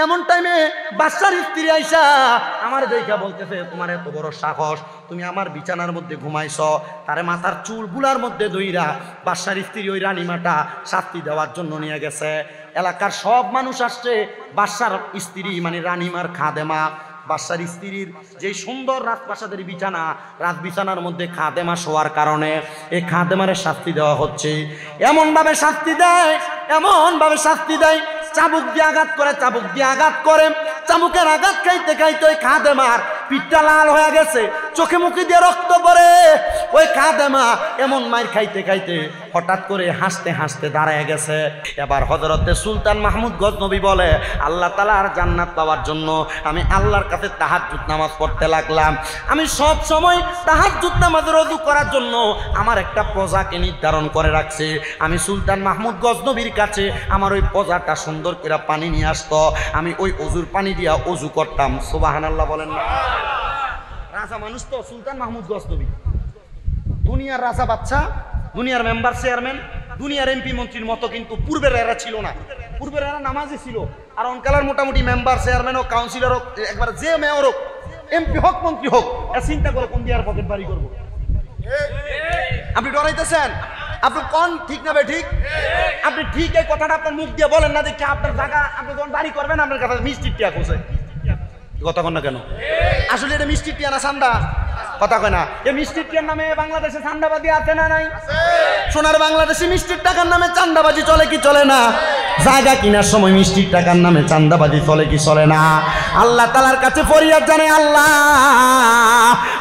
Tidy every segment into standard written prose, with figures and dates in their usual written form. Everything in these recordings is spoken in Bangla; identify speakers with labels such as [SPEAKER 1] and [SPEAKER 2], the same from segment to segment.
[SPEAKER 1] এমন টাইমে বাদশার স্ত্রী আইসা আমার দেখা বলতেছে, তোমার এত বড় সাহস, তুমি আমার বিছানার মধ্যে ঘুমাইছ। তারে মাথার চুলগুলার মধ্যে দইরা বাদশার স্ত্রী ওই রানীমাটা শাস্তি দেওয়ার জন্য নিয়ে গেছে। এলাকার সব মানুষ আসছে, বাদশার স্ত্রী মানে রানীমার খাদেমা, বাদশার স্ত্রীর যে সুন্দর রাজপ্রাসাদের বিছানা, রাজ বিছানার মধ্যে খাদেমা শোয়ার কারণে এই খাদেমারে শাস্তি দেওয়া হচ্ছে। এমনভাবে শাস্তি দেয়, এমনভাবে শাস্তি দেয়, চাবুক দিয়ে আঘাত করে, চাবুক দিয়ে আঘাত করে। চাবুকের আঘাত খাইতে খাইতে ওই খাদেমার পিঠটা লাল হয়ে গেছে, চোখে মুখে দিয়ে রক্ত পড়ে। ওই খাদেমা এমন মার খাইতে খাইতে হঠাৎ করে হাসতে হাসতে দাঁড়ায় গেছে। এবার হযরতে সুলতান মাহমুদ গজনবী বলে, আল্লাহ তাআলার জান্নাত পাওয়ার জন্য আমি আল্লাহর কাছে তাহাজ্জুদ নামাজ পড়তে লাগলাম। আমি সব সময় তাহাজ্জুদ নামাজের ওযু করার জন্য আমার একটা প্রজাকে নির্ধারণ করে রাখছি। আমি সুলতান মাহমুদ গজনবীর কাছে আমার ওই প্রজাটা সুন্দর করে পানি নিয়ে আসতো, আমি ওই অজুর পানি দিয়া অজু করতাম। সুবহানাল্লাহ বলেন না? রাজা মানুষ তো সুলতান মাহমুদ গজনবী, দুনিয়ার রাজা বাচ্চা, দুনিয়ার মেম্বার চেয়ারম্যান, দুনিয়ার এমপি মন্ত্রীর মতো কিন্তু পূর্বের এরা ছিল না। পূর্বের এরা নামাজি ছিল, আর অনকালার মোটামুটি মেম্বার চেয়ারম্যান হোক, কাউন্সিলর হোক, একবার যে মেয়র হোক, এমপি হোক, মন্ত্রী হোক, এর চিন্তা করে কোন দিয়ার পকেট বাড়ি করবো। আপনি ডরাইতেছেন? আপনি কোন ঠিক না ঠিক? আপনি ঠিক এই কথাটা আপনার মুখ দিয়ে বলেন না, দেখি আপনার জায়গা আপনি যখন বাড়ি করবেন আপনার কাছে মিষ্টির টিয়া খোঁজে। কথা কন না কেন? আসলে এটা মিষ্টির টিয়া না চান্দা? কথা কয় না? এই মিষ্টির টিয়ার নামে বাংলাদেশে চান্দাবাজি আছে না নাই? সোনার বাংলাদেশে মিষ্টির টাকার নামে চান্দাবাজি চলে কি চলে না? জায়গা কিনার সময় মিষ্টির টাকার নামে চান্দাবাজি চলে কি চলে না? আল্লাহ তাআলার কাছে ফরিয়াদ জানাই, আল্লাহ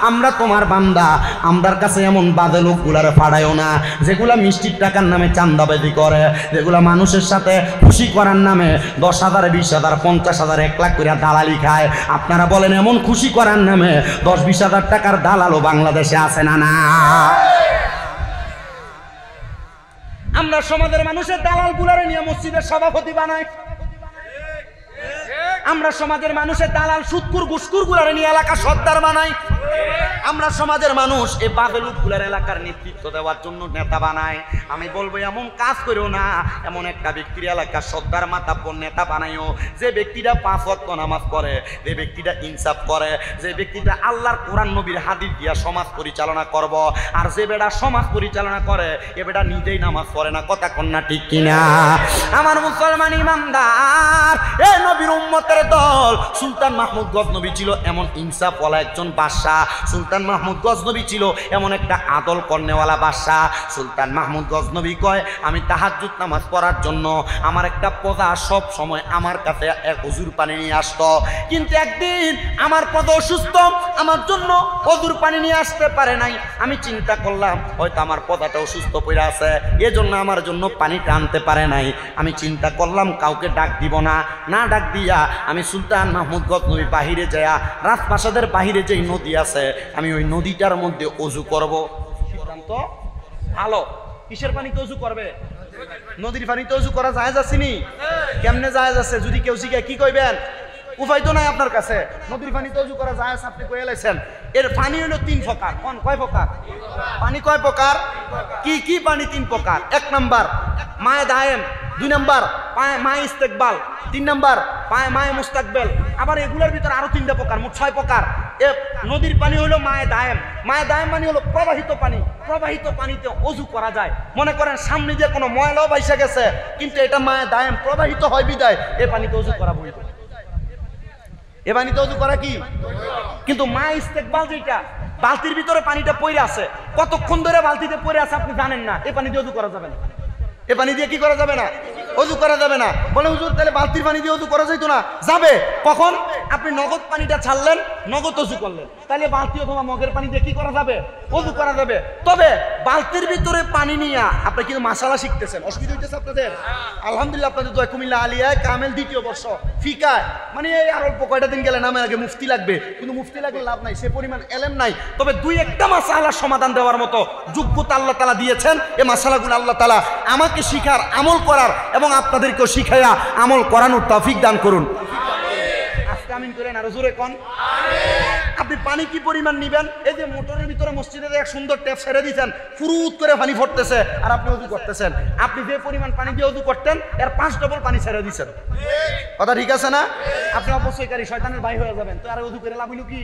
[SPEAKER 1] আমরা তোমার বান্দা, আমরার কাছে এমন বাজে লোকগুলারে ফাড়াইও না যেগুলা মিষ্টির টাকার নামে চান্দাবাজি করে, যেগুলা মানুষের সাথে খুশি করার নামে 10,000, 20,000, 50,000, 1 লাখ করে দালালি খায়। আপনারা বলেন এমন খুশি করার নামে 10-20,000 টাকার দালালও বাংলাদেশে আছে না? না, আমরা সমাজের মানুষের দালাল গুলারে নিয়ে মসজিদের সভাপতি বানাই। আমরা সমাজের মানুষের দালাল সুদকুর ঘুষকুর গুলারে নিয়ে এলাকা সর্দার বানাই। আমরা সমাজের মানুষ এই বাবেলুক গুলার এলাকার নেতৃত্ব দেওয়ার জন্য নেতা বানায়। আমি বলবো এমন কাজ করেও না, এমন একটা ব্যক্তির এলাকার সর্দার মাতাব্বর নেতা বানাইও যে ব্যক্তিটা 5 ওয়াক্ত নামাজ পড়ে, যে ব্যক্তিটা ইনসাফ করে, যে ব্যক্তিটা আল্লাহর কোরআন নবীর হাদিস দিয়া সমাজ পরিচালনা করব। আর যে বেটা সমাজ পরিচালনা করে এ বেটা নিজেই নামাজ পড়ে না। কথা কন্যা ঠিক কিনা? আমার মুসলমান ইমানদার, এ নবীর উম্মতের দল সুলতান মাহমুদ গজনবী ছিল এমন ইনসাফওয়ালা একজন বাদশা। সুলতান মাহমুদ গজনবী ছিল এমন একটা আদল কর্নেওয়ালা বাদশা। সুলতান মাহমুদ গজনবী কয়, আমি তাহাজ্জুদ নামাজ পড়ার জন্য আমার একটা প্রজা সব সময় আমার কাছে এক অজুর পানি নিয়ে আসতো, কিন্তু একদিন আমার প্রজা অসুস্থ, আমার জন্য অজুর পানি নিয়ে আসতে পারে নাই। আমি চিন্তা করলাম হয়তো আমার প্রজাটা অসুস্থ পড়ে আছে, এজন্য আমার জন্য পানিটা আনতে পারে নাই। আমি চিন্তা করলাম কাউকে ডাক দিব না, না ডাক দিয়া আমি সুলতান মাহমুদ গজনবী বাহিরে যায়া রাজপ্রাসাদের বাহিরে যেই নদী আছে আমি ওই নদীটার মধ্যে অজু করব। তো ভালো, কিসের পানিতে অজু করবে? নদীর পানিতে অজু করা জায়েজ আছে নি? কেমনে জায়েজ আছে? যদি কেউ শিখায় কি কইবেন? উপায় তো নাই আপনার কাছে। নদীর পানিতে অজু করা জায়েজ আপনি কয়ে লাইছেন। এর পানি হলো 3 প্রকার। কোন কয় প্রকার? পানি কয় প্রকার? কি কি পানি? 3 প্রকার। 1 নাম্বার মায়ে দায়েম, 2 নাম্বার মায়ে ইস্তেকবাল, 3 নাম্বার মায়ে মুস্তাকবেল। আবার এগুলোর ভিতরে আরো 3টা প্রকার, মোট 6 প্রকার। এ নদীর পানি হলো মায়ে দায়েম। মায়ে দায়েম মানে হলো প্রবাহিত পানি। প্রবাহিত পানিতে অজু করা যায়। মনে করেন সামনে দিয়ে কোনো ময়লাও বাইসা গেছে, কিন্তু এটা মায়ে দায়েম, প্রবাহিত হয় বিদায় এ পানিতে অজু করা বৈধ। এ পানিতে অজু করা কি? কিন্তু মা ইস্তেকবাল যেটা বালতির ভিতরে পানিটা পড়ে আছে, কতক্ষণ ধরে বালতিতে পড়ে আছে আপনি জানেন না, এ পানি দিয়ে অজু করা যাবে না। এ পানি দিয়ে কি করা যাবে না? অজু করা যাবে না। বলে হুজুর তাহলে বালতির পানি দিয়ে অজু করা যাইতো না? যাবে। কখন? আপনি নগদ পানিটা ছাড়লেন, নগদ অজু করলেন, তাহলে বালতি অথবা মগের পানি দিয়ে কি করা যাবে? অজু করা যাবে। তবে বালতির ভিতরে পানি নিয়ে আপনি কিন্তু মাসালা শিখতেছেন, অসুবিধা হইতেছে আপনাদের? আলহামদুলিল্লাহ, আপনাদের দোয়া কুমিল্লা আলিয়ায় কামেল 2য় বর্ষ ফিকায়, মানে এই আর অল্প কয়টা দিন গেলে নামের আগে মুফতি লাগবে, কিন্তু মুফতি লাগলে লাভ নাই, সে পরিমাণ এলেম নাই। তবে 2-1টা মাসালার সমাধান দেওয়ার মতো যোগ্যতা আল্লাহ তাআলা দিয়েছেন। এই মাসালাগুলো আল্লাহ তাআলা আমাকে শিখার, আমল করার এবং আপনাদেরকেও শিখাইয়া আমল করানোর তৌফিক দান করুন। আজকে আমিন করেন, আরো জোরে কোন। আপনি পানি কি পরিমাণ নিবেন? এই যে মোটরের ভিতরে মসজিদে এক সুন্দর ট্যাপ ছেড়ে দিয়েছেন, ফুরুত করে পানি ফুটতেছে, আর আপনি ওযু করতেছেন। আপনি যে পরিমাণ পানি দিয়ে ওযু করতেন এর 5 ডবল পানি ছেড়ে দিয়েছেন। কথা ঠিক আছে না? আপনি অপচয়কারী, শয়তানের ভাই হয়ে যাবেন। তো আর ওযু করে লাভ হইল কি?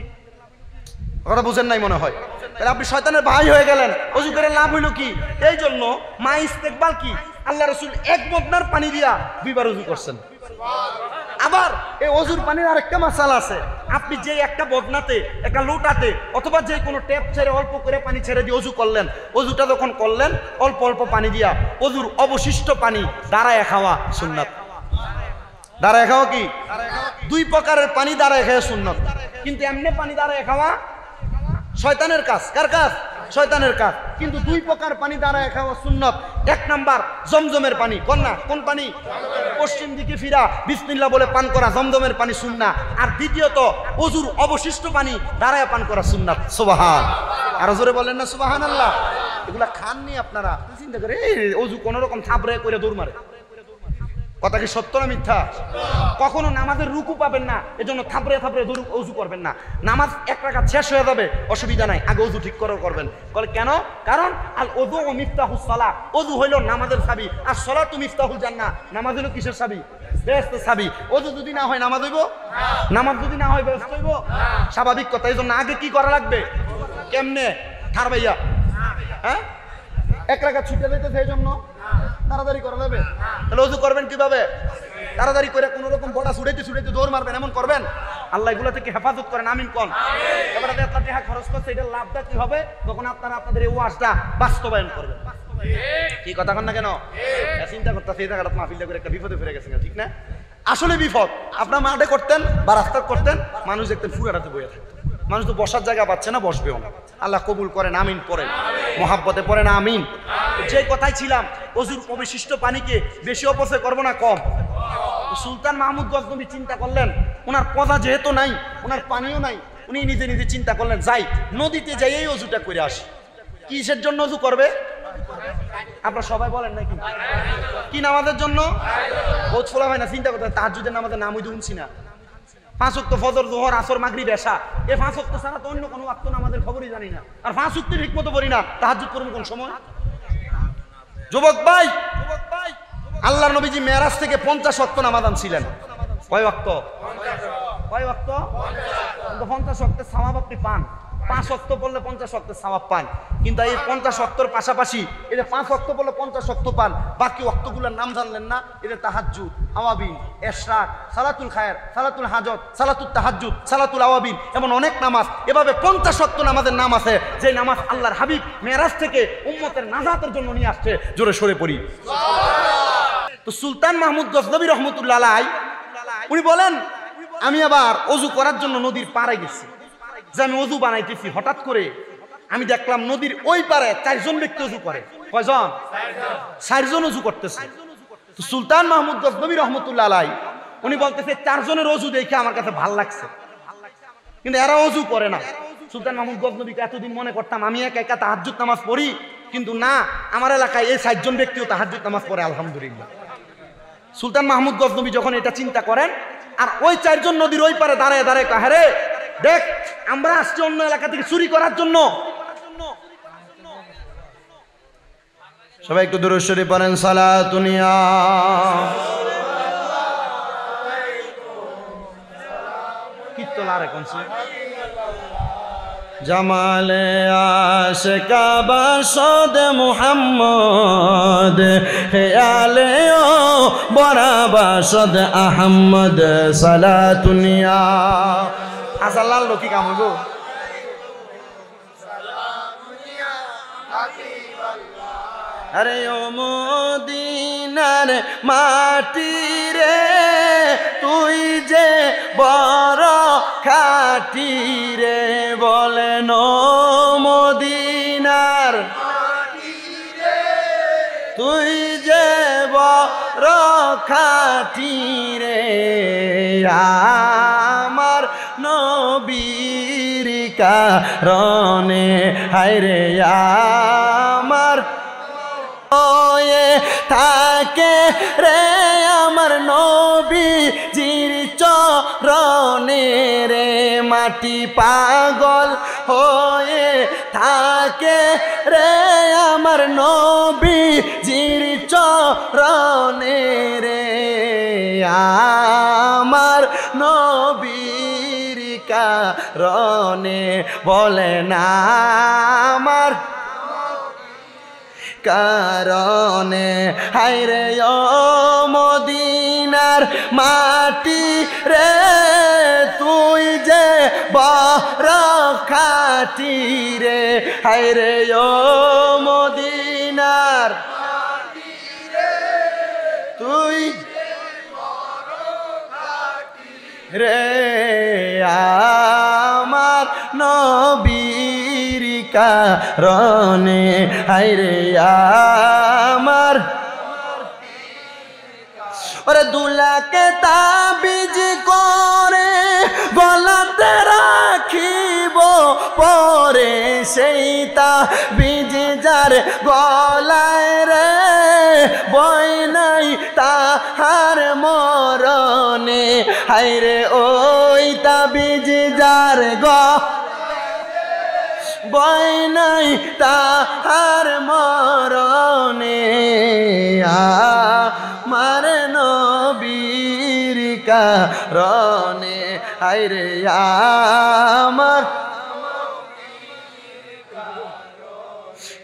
[SPEAKER 1] কথা বুঝেন নাই মনে হয়। তাহলে আপনি শয়তানের ভাই হয়ে গেলেন, ওযু করে লাভ হইল কি? এই জন্য মা ইস্তেকবাল কি, আল্লাহ রাসূল এক বদনার পানি দিয়া 2 বার ওযু করছেন। আবার এই ওযুর পানির আরেকটা মাসালা আছে। আপনি যে একটা বদনাতে, একটা লোটাতে, অথবা যে কোনো ট্যাপ ছেড়ে অল্প করে পানি ছেড়ে দিয়ে ওযু করলেন, ওযুটা যখন করলেন অল্প অল্প পানি দিয়া, ওযুর অবশিষ্ট পানি দাঁড়ায় খাওয়া সুন্নাত। দাঁড়ায় খাওয়া কি? 2 প্রকারের পানি দাঁড়ায় খাওয়া সুন্নাত। কিন্তু এমনি পানি দাঁড়ায় খাওয়া শয়তানের কাজ। কার কাজ? শয়তানের কাজ। কিন্তু 2 প্রকার পানি দাঁড়ায় খাওয়া সুন্নাত। 1 নাম্বার জমজমের পানি। কোন না? কোন পানি? পশ্চিম দিকে ফিরা বিসমিল্লাহ বলে পান করা জমজমের পানি সুন্নাত। আর দ্বিতীয়ত ওযুর অবশিষ্ট পানি দাঁড়ায় পান করা সুন্নাত। সুবহান। আর জোরে বলেন না সুবহানাল্লাহ। এগুলা খাননি আপনারা, চিন্তা করে এই ওযু কোন রকম থাবড়ে করে দৌড় মারে। কথা কি সত্য না মিথ্যা? কখনো নামাজের রুকু পাবেন না, এজন্য থাবড়ে থাবড়ে ওযু করবেন না। নামাজ 1 রাকাত শেষ হয়ে যাবে, অসুবিধা নাই, আগে ওযু ঠিক করে করবেন। বলে কেন? কারণ আল ওযু ও মিফতাহুস সালাহ, ওযু হইল নামাজের চাবি, আর সালাতু মিফতাহুল জান্নাহ, নামাজ হইল কিসের চাবি? বেহেশতের চাবি। ওযু যদি না হয় নামাজ হইব? নামাজ যদি না হয় বেহেশত হইব? স্বাভাবিক কথা। এজন্য আগে কি করা লাগবে? কেমনে? ঠার ভাইয়া, হ্যাঁ 1 রাকাত ছুটে যাইতেছে, এই জন্য তাড়াতাড়ি করা যাবে। তাহলে ওযু করবেন কিভাবে? তাড়াতাড়ি করে কোন রকম বড়া ছুটাইতে ছুটাইতে দৌড় মারবেন, এমন করবেন। আল্লাহ এগুলা থেকে হেফাজত করেন, আমিন কোন। এবারে আপনারা টাকা খরচ করছে, এটার লাভটা কি হবে? তখন আপনারা আপনাদের এই ওয়াজটা বাস্তবায়ন করবেন। কি কথা কন না কেন? চিন্তা করতেছে এই জায়গাটা মাহফিলটা করে একটা বিপদে ফিরে গেছেন, ঠিক না? আসলে বিপদ। আপনার মাঠে করতেন বা রাস্তায় করতেন, মানুষ দেখতেন ফুরাটাতে বইয়া থাকতেন। মানুষ তো বসার জায়গা পাচ্ছে না, বসবেও না। আল্লাহ কবুল করেন, আমিন পড়েন, মোহাব্বতে পড়েন আমিন। যে কথাই ছিলাম, ওযুর অবশিষ্ট পানিকে বেশি অপচয় করবো না কম? সুলতান মাহমুদ গজনবী চিন্তা করলেন, ওনার পদা যেহেতু নাই, ওনার পানিও নাই, উনি নিজে নিজে চিন্তা করলেন যাই নদীতে যাই এই ওযুটা করে আসি। কিসের জন্য ওযু করবে? আপনারা সবাই বলেন নাকি? কি নামাজের জন্য? বহুত ফোলা হয় না, চিন্তা করতে তাহাজ্জুদের নামাজের নাম হইতে শুনছি না। 5 ওয়াক্ত ফজর, যোহর, আসর, মাগরিব, এশা, এই 5 ওয়াক্ত ছাড়া তো অন্য কোনো ওয়াক্ত নামাজের খবরই জানি না। আর 5 ওয়াক্তের ঠিকমতো পড়ি না, তাহাজ্জুদ করব কোন সময়? যুবক ভাই, আল্লাহর নবীজি মেরাজ থেকে 50 ওয়াক্ত নামাজ আনছিলেন। কয় ওয়াক্ত? কয় ওয়াক্ত? 50 ওয়াক্তের সওয়াব আপনি পান। 5 ওয়াক্ত পড়লে 50 ওয়াক্তের সওয়াব পান। কিন্তু এই 50 ওয়াক্তর পাশাপাশি এই যে 5 ওয়াক্ত পড়লে 50 ওয়াক্ত পান, বাকি ওয়াক্তগুলোর নাম জানলেন না? এটা তাহাজ্জুদ, আওয়াবিন, ইশরাক, সালাতুল খায়র, সালাতুল হাজত, সালাতুল তাহাজ্জুদ, সালাতুল আওয়াবিন, এমন অনেক নামাজ। এভাবে 50 ওয়াক্ত নামাজের নাম আছে, যে নামাজ আল্লাহর হাবিব মেরাজ থেকে উম্মতের নাজাতের জন্য নিয়ে আসছে। জোরে সরে পড়ি সুবহানাল্লাহ। তো সুলতান মাহমুদ গজনবী রহমতুল্লাহ আলাইহি উনি বলেন, আমি আবার ওযু করার জন্য নদীর পাড়ে গেছি। যে আমি ওযু বানাইতেছি, হঠাৎ করে আমি দেখলাম নদীর ওই পারে 4 জন ব্যক্তি ওযু করে। কয়জন? 4 জন ওযু করতেছে। তো সুলতান মাহমুদ গজনবী রহমতুল্লাহ আলাইহি উনি বলতেছে 4 জনের ওযু দেখে আমার কাছে ভালো লাগছে, কিন্তু এরা ওযু করে না। সুলতান মাহমুদ গজনবীকে এতদিন মনে করতাম আমি একা একা তাহাজ্জুদ নামাজ পড়ি, কিন্তু না, আমার এলাকায় এই 4 জন ব্যক্তিও তাহাজ্জুদ নামাজ পড়ে, আলহামদুলিল্লাহ। সুলতান মাহমুদ গজনবী যখন এটা চিন্তা করেন, আর ওই 4 জন নদীর ওই পারে দাঁড়ায় দাঁড়ায় কয়, হ্যাঁ রে দেখ, আমরা আসছি অন্য এলাকা থেকে চুরি করার জন্য। সবাই একটু দুরূদ শরীফ পড়েন, সালাতুন ইয়া কিত্তলারে কোনছে জামালে আশিকা বাসদ মুহাম্মদ, খেয়ালে ও বড়া বাসদ আহমদ, সালাতুন ইয়া আসাল্লাহ লোকি কাম হইব। আরে ও মদিনার মাটি রে, তুই যে বড় খাটি রে, বলেন ও মদিনার মাটি রে, তুই যে বড় খাটি রে, আমার নবীর কারণে, হায় রে আমার থাকে রে, আমার নবীজির চরণে রে মাটি পাগল হয়ে থাকে রে আমার নবীজির চরণে রে আমার নবীর কারণে বলে না আমার কারণে হায়রে ও মদিনার মাটি রে তুই যে বড় খাঁটি রে হায়রে ও মদিনার মাটি রে তুই রে আমার নবীর কারণে হায়রে আমার ওরে দুলাকে তাবিজ করে গলাতে রাখিব পরে সেই তাবিজ যার গলায় রে বই নাই তাহার মরণে হায়রে ওই তাবিজ যার বই নাই তাহার মরণে আমার নবীর কারণে হায়রে আমার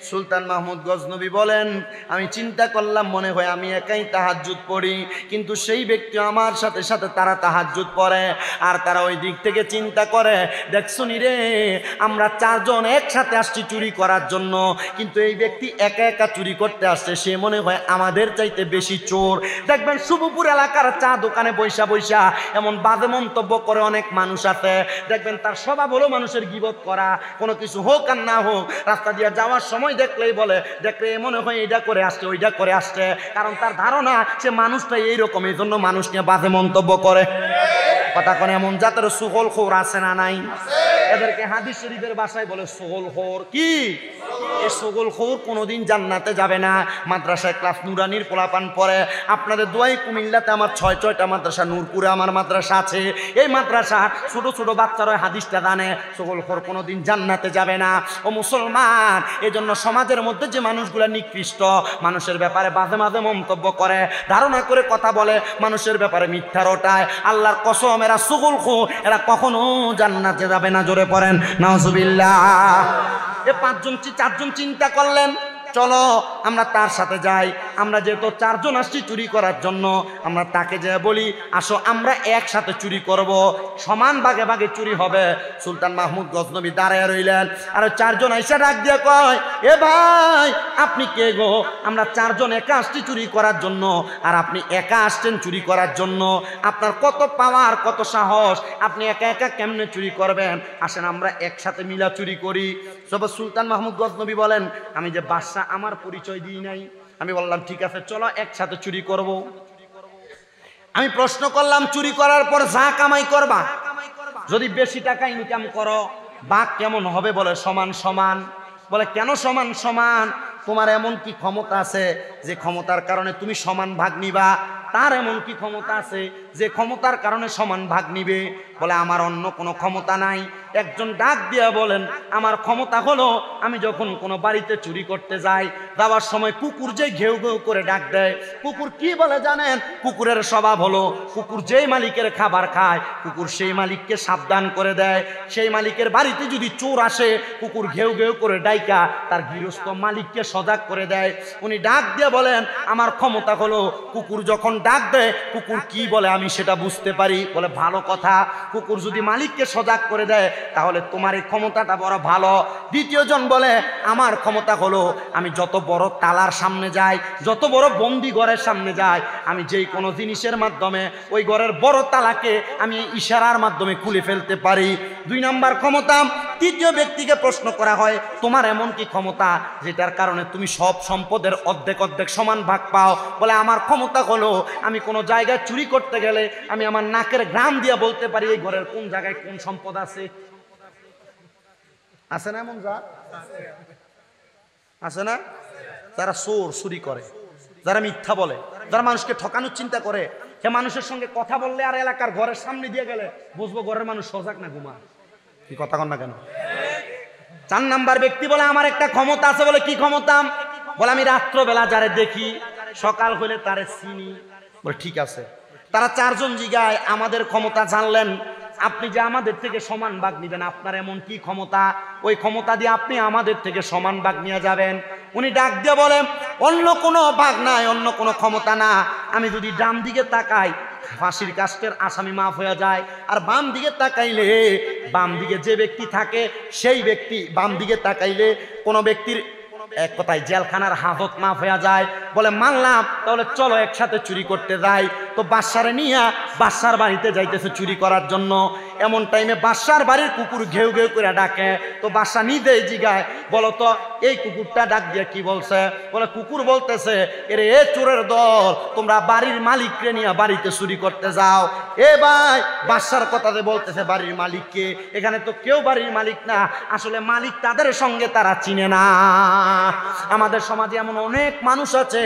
[SPEAKER 1] সুলতান মাহমুদ গজনবী বলেন আমি চিন্তা করলাম মনে হয় আমি একাই তাহাজ্জুদ পড়ি কিন্তু সেই ব্যক্তি আমার সাথে সাথে তারা তাহাজ্জুদ পড়ে আর তারা ওই দিক থেকে চিন্তা করে দেখছুনি রে আমরা চারজন একসাথে আসছি চুরি করার জন্য কিন্তু এই ব্যক্তি একা একা চুরি করতে আসছে সে মনে হয় আমাদের চাইতে বেশি চোর দেখবেন শুভপুর এলাকার চা দোকানে বৈশা বৈশা এমন বাজে মন্তব্য করে অনেক মানুষ আছে দেখবেন তার স্বভাব হলো মানুষের গীবত করা কোনো কিছু হোক আর না হোক রাস্তা দিয়ে যাওয়ার সময় দেখলেই বলে দেখলে মনে হয় এইটা করে আসছে ওইটা করে আসছে কারণ তার ধারণা সে মানুষটা এইরকম এই জন্য মানুষ নিয়ে বাজে মন্তব্য করে কথা কোন এমন জাতের সুগল খোর আছে না নাই এদেরকে হাদিস শরীফের ভাষায় বলে সুগল খোর কি এই সুগল খোর কোনোদিন জান্নাতে যাবে না মাদ্রাসায় ক্লাস নুরানির পোলাপান পড়ে আপনাদের দোয়াই কুমিল্লাতে আমার 6টা মাদ্রাসা নূরপুরে আমার মাদ্রাসা আছে এই মাদ্রাসা ছোট ছোট বাচ্চারা হাদিসটা জানে সুগল খোর কোনোদিন জান্নাতে যাবে না ও মুসলমান এজন্য সমাজের মধ্যে যে মানুষগুলো নিকৃষ্ট মানুষের ব্যাপারে বাজে বাজে মন্তব্য করে ধারণা করে কথা বলে মানুষের ব্যাপারে মিথ্যা রটায় আল্লাহর কসম এরা সুগল খোর এরা কখনো জান্নাতে যাবে না জোরে পড়েন নাউজুবিল্লাহ এ 4জন চিন্তা করলেন চলো আমরা তার সাথে যাই আমরা যেহেতু 4 জন আসছি চুরি করার জন্য আমরা তাকে যে বলি আসো আমরা একসাথে চুরি করব সমান ভাগে ভাগে চুরি হবে সুলতান মাহমুদ গজনবী দাঁড়ায় রইলেন আর 4 জন আইসা ডাক দিয়ে কয় এ ভাই আপনি কে গো আমরা 4 জন একা আসছি চুরি করার জন্য আর আপনি একা আসছেন চুরি করার জন্য আপনার কত পাওয়ার কত সাহস আপনি একা একা কেমনে চুরি করবেন আসেন আমরা একসাথে মিলা চুরি করি সব সুলতান মাহমুদ গজনবী বলেন আমি যে বাদশা আমার পরিচয় দিই নাই আমি বললাম ঠিক আছে চলো একসাথে চুরি করব আমি প্রশ্ন করলাম চুরি করার পর যা কামাই করবা যদি বেশি টাকা ইনকাম করো ভাগ কেমন হবে বলে সমান সমান বলে কেন সমান সমান তোমার এমন কি ক্ষমতা আছে যে ক্ষমতার কারণে তুমি সমান ভাগ নিবা তার এমন কি ক্ষমতা আছে যে ক্ষমতার কারণে সমান ভাগ নিবে বলে আমার অন্য কোনো ক্ষমতা নাই একজন ডাক দিয়া বলেন আমার ক্ষমতা হলো আমি যখন কোনো বাড়িতে চুরি করতে যাই যাওয়ার সময় কুকুর যে ঘেউ ঘেউ করে ডাক দেয় কুকুর কি বলে জানেন কুকুরের স্বভাব হলো কুকুর যেই মালিকের খাবার খায় কুকুর সেই মালিককে সাবধান করে দেয় সেই মালিকের বাড়িতে যদি চোর আসে কুকুর ঘেউ ঘেউ করে ডাইকা তার গৃহস্থ মালিককে সজাগ করে দেয় উনি ডাক দিয়ে বলেন আমার ক্ষমতা হলো কুকুর যখন ডাক দেয় কুকুর কি বলে আমি সেটা বুঝতে পারি বলে ভালো কথা কুকুর যদি মালিককে সজাগ করে দেয় তাহলে তোমার এই ক্ষমতাটা বড় ভালো দ্বিতীয় জন বলে আমার ক্ষমতা হলো আমি যত বড় তালার সামনে যাই যত বড় বন্দি ঘরের সামনে যাই আমি যেই কোনো জিনিসের মাধ্যমে ওই ঘরের বড় তালাকে আমি ইশারার মাধ্যমে খুলে ফেলতে পারি 2 নাম্বার ক্ষমতা তৃতীয় ব্যক্তিকে প্রশ্ন করা হয় তোমার এমন কি ক্ষমতা যেটার কারণে তুমি সব সম্পদের অর্ধেক অর্ধেক সমান ভাগ পাও বলে আমার ক্ষমতা হলো আমি কোনো জায়গায় চুরি করতে গেলে আমি আমার নাকের ঘ্রাণ দিয়ে বলতে পারি এই ঘরের কোন জায়গায় কোন সম্পদ আছে আছে না এমন যা আছে না যারা চোর চুরি করে যারা মিথ্যা বলে যারা মানুষকে ঠকানোর চিন্তা করে সে মানুষের সঙ্গে কথা বললে আর এলাকার ঘরের সামনে দিয়ে গেলে বুঝবো ঘরের মানুষ সজাগ না ঘুমা। কি কথা কন না কেন? 4 নাম্বার ব্যক্তি বলে আমার একটা ক্ষমতা আছে। বলে কি ক্ষমতা? বলে আমি রাত্রবেলা যারে দেখি সকাল হলে তারে চিনি। বলে ঠিক আছে। তারা 4 জন জিগায় আমাদের ক্ষমতা জানলেন, আপনি যে আমাদের থেকে সমান ভাগ নিবেন, আপনার এমন কি ক্ষমতা? ওই ক্ষমতা দিয়ে আপনি আমাদের থেকে সমান ভাগ নিয়ে যাবেন। উনি ডাক দিয়ে বলেন অন্য কোনো ভাগ নাই, অন্য কোনো ক্ষমতা না। আমি যদি ডান দিকে তাকাই ফাঁসির কাষ্টের আসামি মাফ হয়ে যায়, আর বাম দিকে তাকাইলে বাম দিকে যে ব্যক্তি থাকে সেই ব্যক্তি, বাম দিকে তাকাইলে কোনো ব্যক্তির এক কথায় জেলখানার হাজত মাফ হয়ে যায়। বলে মানলাম, তাহলে চলো একসাথে চুরি করতে যাই। তো বাদশারে নিয়ে বাদশার বাড়িতে যাইতেছে চুরি করার জন্য। এমন টাইমে বাদশার বাড়ির কুকুর ঘেউ ঘেউ করে ডাকে। তো বাদশা নিজেই জিগায়, বলো তো এই কুকুরটা ডাক দিয়ে কি বলছে? বলে কুকুর বলতেছে, এরে এ চোরের দল, তোমরা বাড়ির মালিককে নিয়ে বাড়িতে চুরি করতে যাও। এ ভাই, বাদশার কথাতে বলতেছে বাড়ির মালিককে। এখানে তো কেউ বাড়ির মালিক না, আসলে মালিক তাদের সঙ্গে তারা চিনে না। আমাদের সমাজে এমন অনেক মানুষ আছে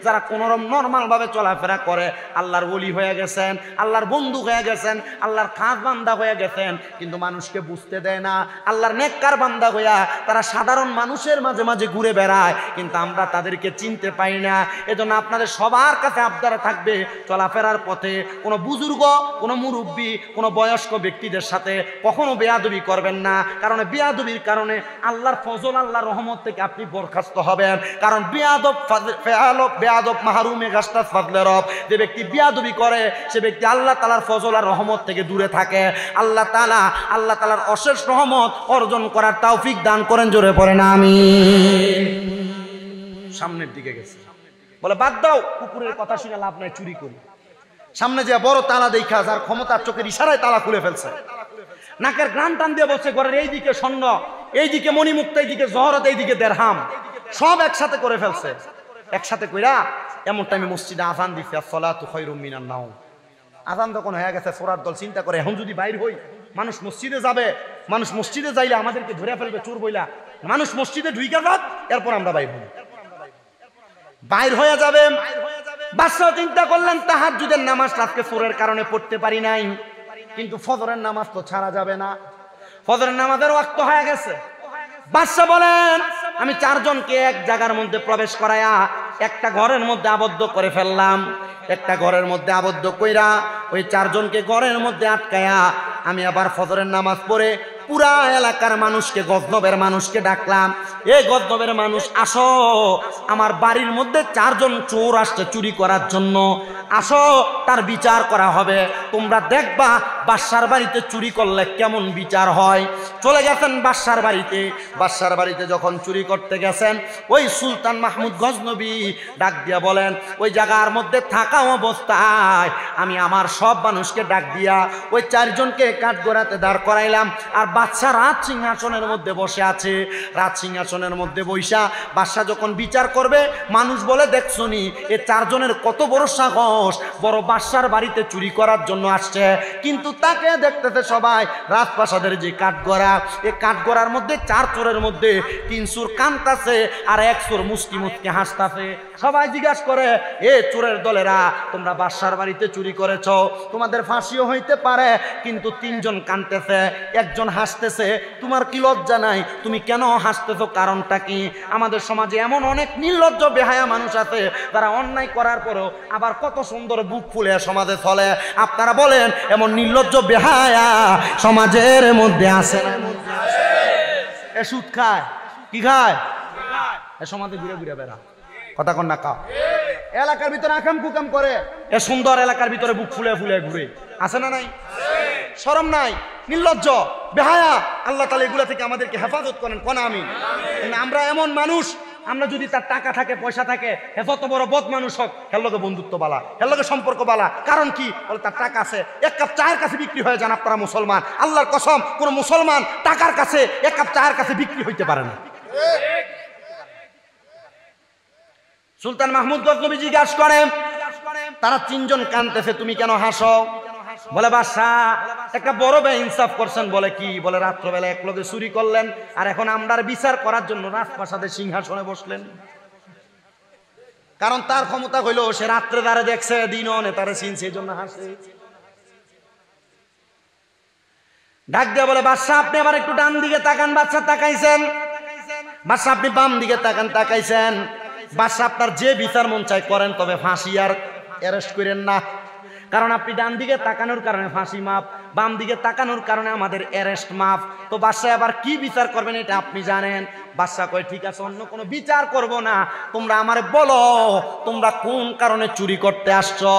[SPEAKER 1] যারা কোনোরকম নর্মাল ভাবে চলাফেরা করে, আল্লাহর ওলি হয়ে গেছেন, আল্লাহর বন্ধু হয়ে গেছেন, আল্লাহর খাস বান্দা হয়ে গেছেন, কিন্তু মানুষকে বুঝতে দেয় না। আল্লাহর নেককার বান্দা হইয়া তারা সাধারণ মানুষের মাঝে মাঝে ঘুরে বেড়ায়, কিন্তু আমরা তাদেরকে চিনতে পাই না। এজন্য আপনাদের সবার কাছে আবদার থাকবে, চলাফেরার পথে কোনো বুজুর্গ, কোনো মুরব্বী, কোনো বয়স্ক ব্যক্তিদের সাথে কখনো বেয়াদবি করবেন না। কারণ বেয়াদবির কারণে আল্লাহর ফজল, আল্লাহর রহমত থেকে আপনি বরখাস্ত হবেন। কারণ বেয়াদব মাহরুমে গাছটা ফাজলে রব। যে ব্যক্তি বেয়াদবি করে সে ব্যক্তি আল্লাহ তাআলার ফজল আর রহমত থেকে দূরে থাকে। আল্লাহ তাআলার অশেষ রহমত অর্জন করার তৌফিক দান করেন। জোরে পড়েন আমিন। সামনের দিকে গেছে, বলে বাদ দাও, কুকুরের কথা শুনে লাভ নাই, চুরি করি। সামনে যে বড় তালা দেখা, যার ক্ষমতার চোখের ইশারায় তালা খুলে ফেলছে, নাকের গ্রান টান দিয়ে বলছে ঘরের এইদিকে স্বর্ণ, এইদিকে মণিমুক্ত, এইদিকে জহরত, এইদিকে দেড়হাম, সব একসাথে করে ফেলছে। একসাথে কইরা এমন টাইমে মসজিদে আযান দিছে, আসসালাতু খায়রুম মিনান নাওম। আযান যখন হয়ে গেছে, চোরার দল চিন্তা করে এখন যদি বাইর হই, মানুষ মসজিদে যাবে, মানুষ মসজিদে যাইলে আমাদেরকে ধরে ফেলবে চোর বইলা, মানুষ মসজিদে ঢুইকা যাক, এরপর আমরা বাইর হই, বাইর হয়ে যাবে। বাদশাহ চিন্তা করলেন তাহাজ্জুদের নামাজ আজকে চোরের কারণে পড়তে পারি নাই, কিন্তু ফজরের নামাজ তো ছাড়া যাবে না। ফজরের নামাজের ওয়াক্ত হয়ে গেছে। বাদশাহ বলেন আমি 4 জনকে এক জায়গার মধ্যে প্রবেশ করায়া একটা ঘরের মধ্যে আবদ্ধ করে ফেললাম। একটা ঘরের মধ্যে আবদ্ধ কইরা ওই 4 জনকে ঘরের মধ্যে আটকায়া আমি আবার ফজরের নামাজ পড়ে পুরা এলাকার মানুষকে, গজনবের মানুষকে ডাকলাম, এই গজনবের মানুষ আসো, আমার বাড়ির মধ্যে 4 জন চোর আসছে চুরি করার জন্য, আসো তার বিচার করা হবে। তোমরা দেখবা বাদশার বাড়িতে চুরি করলে কেমন বিচার হয়। চলে গেছেন বাদশার বাড়িতে। বাদশার বাড়িতে যখন চুরি করতে গেছেন, ওই সুলতান মাহমুদ গজনবী ডাক দিয়া বলেন ওই জায়গার মধ্যে থাকা অবস্থায় আমি আমার সব মানুষকে ডাক দিয়া ওই 4 জনকে কাঠগড়াতে দাঁড় করাইলাম। আর বাদশা রাজ সিংহাসনের মধ্যে বসে আছে। রাজ সিংহাসনের মধ্যে বৈশা বাদশা যখন বিচার করবে, মানুষ বলে দেখছনি এ 4 জনের কত বড় সাহস, বড় বাদশার বাড়িতে চুরি করার জন্য আসছে। কিন্তু তাকে দেখতেছে সবাই রাজপ্রাসাদের যে কাঠগড়া, এই কাঠগড়ার মধ্যে 4 চোরের মধ্যে 3 চোর কাঁদতাছে আর 1 চোর মুস্কি মুস্কি হাসতাছে। সবাই জিজ্ঞাসা করে এ চোরের দলেরা, তোমরা বাদশার বাড়িতে চুরি করেছ, তোমাদের ফাঁসিও হইতে পারে, কিন্তু 3 জন কাঁদতেছে, 1 জন হাসতেছে, তোমার কি লজ্জা নাই? তুমি কেন হাসতেছো? কারণটা কি? আমাদের সমাজে এমন অনেক নির্লজ্জ বেহায়া মানুষ আছে যারা অন্যায় করার পরেও আবার কত সুন্দর বুক ফুলে সমাজে চলে। আপনারা বলেন এমন নির্লজ্জ বেহায়া সমাজের মধ্যে আছে না? এ সুদ খায়, কি খায়? এ সমাজে ঘুরে ঘুরে বেড়া, কথা কন না কা, এলাকার ভিতরে আকাম কুকাম করে, এ সুন্দর এলাকার ভিতরে বুক ফুলে ফুলে ঘুরে, আছে না নাই? শরম নাই, নির্লজ্জ বেহায়া। আল্লাহ তাআলা এগুলা থেকে আমাদেরকে হেফাজত করেন, কোন আমিন। আমরা এমন মানুষ, আমরা যদি তার টাকা থাকে, পয়সা থাকে, যত বড় বদ মানুষ হোক, হের লগে বন্ধুত্ব বালা, হের লগে সম্পর্ক বালা। কারণ কি? বলে তার টাকা আছে, 1 কাপ চায়ের কাছে বিক্রি হয়ে যান আপনারা মুসলমান। আল্লাহর কসম, কোন মুসলমান টাকার কাছে 1 কাপ চায়ের কাছে বিক্রি হইতে পারে না। সুলতান মাহমুদ গজনবী জিজ্ঞাসা করেন, তারা 3 জন কাঁদতেছে, তুমি কেন হাসো? বলে বাদশা একটা বড় বেইনসাফ করছেন। বলে কি? বলে রাত্রবেলা এক লগে চুরি করলেন, আর এখন আমরার বিচার করার জন্য রাজপ্রাসাদের সিংহাসনে বসলেন। কারণ তার ক্ষমতা হইল সে রাত্রে তারে দেখছে, দিনও নেতারে চিনছে, এই জন্য হাসে। ডাক দিয়ে বলে, বাদশা আপনি আবার একটু ডান দিকে তাকান। বাদশা তাকাইছেন। বাদশা আপনি বাম দিকে তাকান, তাকাইছেন। বাদশা আপনার যে বিচার মন চায় করেন, তবে ফাঁসি আর অ্যারেস্ট করেন না। কারণ আপনি ডান দিকে তাকানোর কারণে ফাঁসি মাপ, বাম দিকে তাকানোর কারণে আমাদের অ্যারেস্ট মাপ। তো বাদশা আবার কি বিচার করবেন এটা আপনি জানেন। বাদশা কয়, ঠিক আছে, অন্য কোনো বিচার করব না, তোমরা আমারে বলো তোমরা কোন কারণে চুরি করতে আসছো।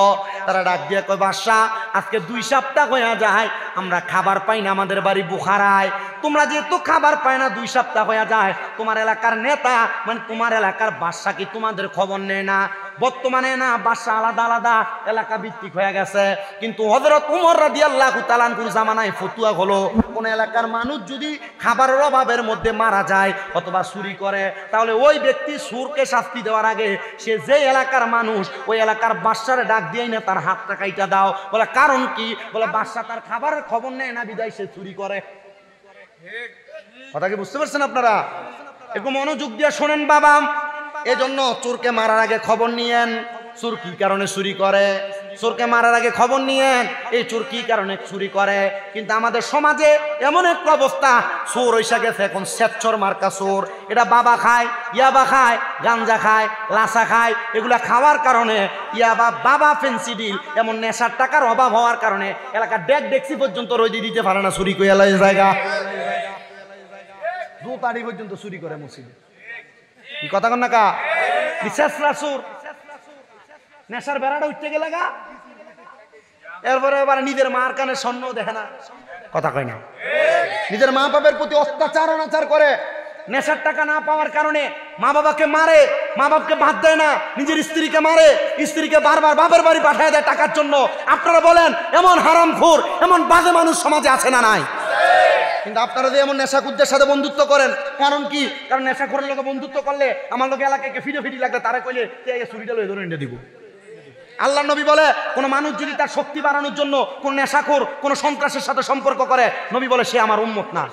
[SPEAKER 1] তারা ডাক দিয়ে কয়, বাদশা আজকে 2 সপ্তাহ হয়ে যায় আমরা খাবার পাই না, আমাদের বাড়ি বুখারায়। তোমরা যেহেতু খাবার পায় না 2 সপ্তাহ হয়ে যায়, তোমার এলাকার নেতা মানে তোমার এলাকার বাদশা কি তোমাদের খবর নেয় না? বর্তমানে না বাদশা আলাদা আলাদা এলাকা ভিত্তিক হয়ে গেছে, কিন্তু হযরত ওমর রাদিয়াল্লাহু তাআলা আনহুর জামানায় ফতুয়া হলো কোন এলাকার মানুষ যদি খাবারের অভাবের মধ্যে মারা যায় অথবা চুরি করে, তাহলে ওই ব্যক্তি চোরকে শাস্তি দেওয়ার আগে সে যে এলাকার মানুষ ওই এলাকার বাদশারে ডাক দিয়েই না তার হাতটা কাইটা দাও। বলে কারণ কি? বলে বাদশা তার খাবারের খবর নেয় না বিদায় সে চুরি করে। কথা কি বুঝতে পারছেন আপনারা? একটু মনোযোগ দিয়ে শোনেন বাবা। এজন্য চোরকে মারার আগে খবর নিয়েন চোর কি কারণে চুরি করে। চোরকে মারার আগে খবর নিয়েন এই চোর কি কারণে চুরি করে। কিন্তু আমাদের সমাজে এমন একটা অবস্থা, চোর হইসা গেছে এখন স্বেচ্ছর মার্কা চোর। এটা বাবা খায়, ইয়াবা খায়, গাঞ্জা খায়, লাসা খায়। এগুলা খাওয়ার কারণে ইয়াবা, বাবা, ফেন্সিডিল এমন নেশার টাকার অভাব হওয়ার কারণে এলাকার ডেক ডেক্সি পর্যন্ত রোদি দিতে পারে না, চুরি করে এলাই জায়গা দুতাড়ি পর্যন্ত চুরি করে মসজিদে। কি কথা কন না কা? শেষরা চোর, নেশার বেড়াটা উঠতে গেলে গা, এরপরে এবার নিজের মার কানে স্বর্ণ দেখে না। কথা কয় না? নিজের মা বাবার প্রতি অত্যাচার অনাচার করে, নেশার টাকা না পাওয়ার কারণে মা বাবাকে মারে, মা বাবাকে ভাত দেয় না, নিজের স্ত্রীকে মারে, স্ত্রীকে বারবার বাপের বাড়ি পাঠিয়ে দেয় টাকার জন্য। আপনারা বলেন এমন হারামখোর, এমন বাজে মানুষ সমাজে আছে না নাই? কিন্তু আপনারা যে এমন নেশাকুরদের সাথে বন্ধুত্ব করেন, কারণ কি? কারণ নেশাখোরের লোকে বন্ধুত্ব করলে আমার লোকে এলাকায় ফিরে ফিরি লাগলে তারা কইলে চুরিটা লয়ে ধরে এনে দিব। আল্লাহ নবী বলে কোন মানুষ যদি তার শক্তি বাড়ানোর জন্য কোন নেশাখোর কোন সন্ত্রাসের সাথে সম্পর্ক করে, নবী বলে সে আমার উম্মত না।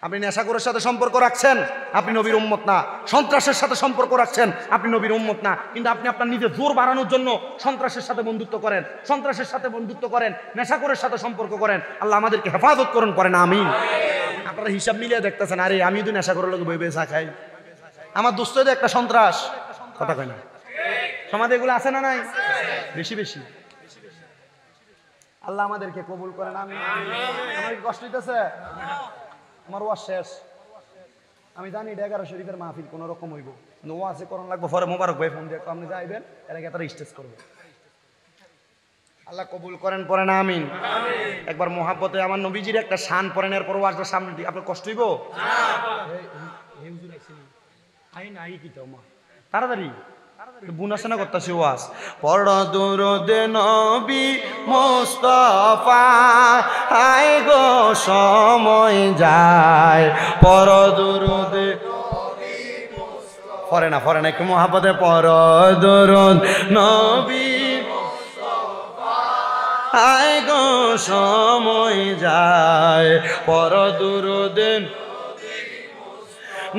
[SPEAKER 1] আপনি নেশাখোরের সাথে সম্পর্ক রাখছেন, আপনি নবীর উম্মত না। সন্ত্রাসের সাথে সম্পর্ক রাখছেন, আপনি নবীর উম্মত না। কিন্তু আপনি আপনার নিজের জোর বাড়ানোর জন্য সন্ত্রাসের সাথে বন্ধুত্ব করেন, সন্ত্রাসের সাথে বন্ধুত্ব করেন, নেশাখোরের সাথে সম্পর্ক করেন। আল্লাহ আমাদেরকে হেফাজত করুন, করেন আমিন। আপনারা হিসাব মিলিয়ে দেখতেছেন, আরে আমি তো নেশাখোরের লোক বই বই চা খাই, আমার দোস্ত একটা সন্ত্রাস। কথা কয় না? সমাজে এগুলো আছে না নাই? বেশি বেশি। আল্লাহ আমাদেরকে কবুল করেন আমিন। আমার কষ্ট হইতেছে, আমার ওয়াজ শেষ। আমি জানি এটা 11 শরীফের মাহফিল কোন রকম হইব, কিন্তু ওয়াজে করণ লাগবে। পরে মোবারক ভাই ফোন দিয়ে আপনি যাইবেন, এর আগে তারা স্টেজ করবে। আল্লাহ কবুল করেন, পড়েন আমিন। একবার মোহাব্বতে আমার নবীজির একটা শান পড়েন, এরপর ওয়াজটা সামনে দিয়ে আপনার কষ্ট হইব। তাড়াতাড়ি বুনাসনা করতেছি ওয়াজ। পড় দুরুদে নবী মুস্তাফা, আয় গো সময় যায়। পড় দুরুদে পড়ে না, পড়ে না, একটু মোহাব্বতে পড় দুরুদ নবী মুস্তাফা, আয় গো সময় যায়। পড় দুরুদে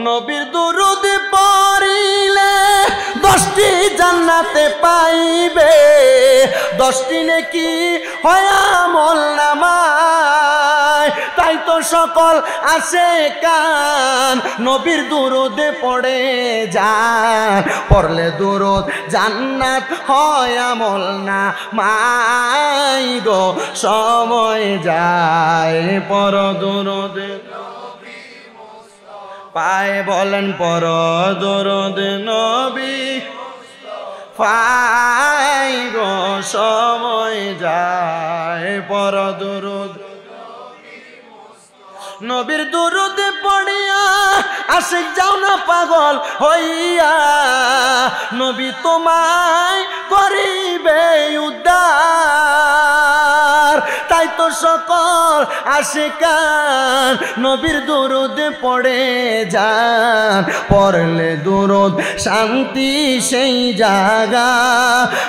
[SPEAKER 1] নবীর দুরুদ পড়িলে 10টি জান্নাতে পাইবে, 10টি নেকি হয় আমল নামায়। তাই তো সকল আশিকান নবীর দুরুদে পড়ে যায়। পড়লে দুরুদ জান্নাত হয় আমল নামায় গো সময় যায়। পড় দুরুদে পায়, বলেন পড় দুরুদ নবী পাই গো সময় যায়। পড় দুরুদ নবীর দুরুদ পড়িয়া আশিক যাও না পাগল হইয়া, নবী তোমায় করিবে উদ্ধার। তাই তো সকল আশিকান নবীর দুরুদ পড়ে যান। পড়লে দুরুদ শান্তি সেই জায়গা,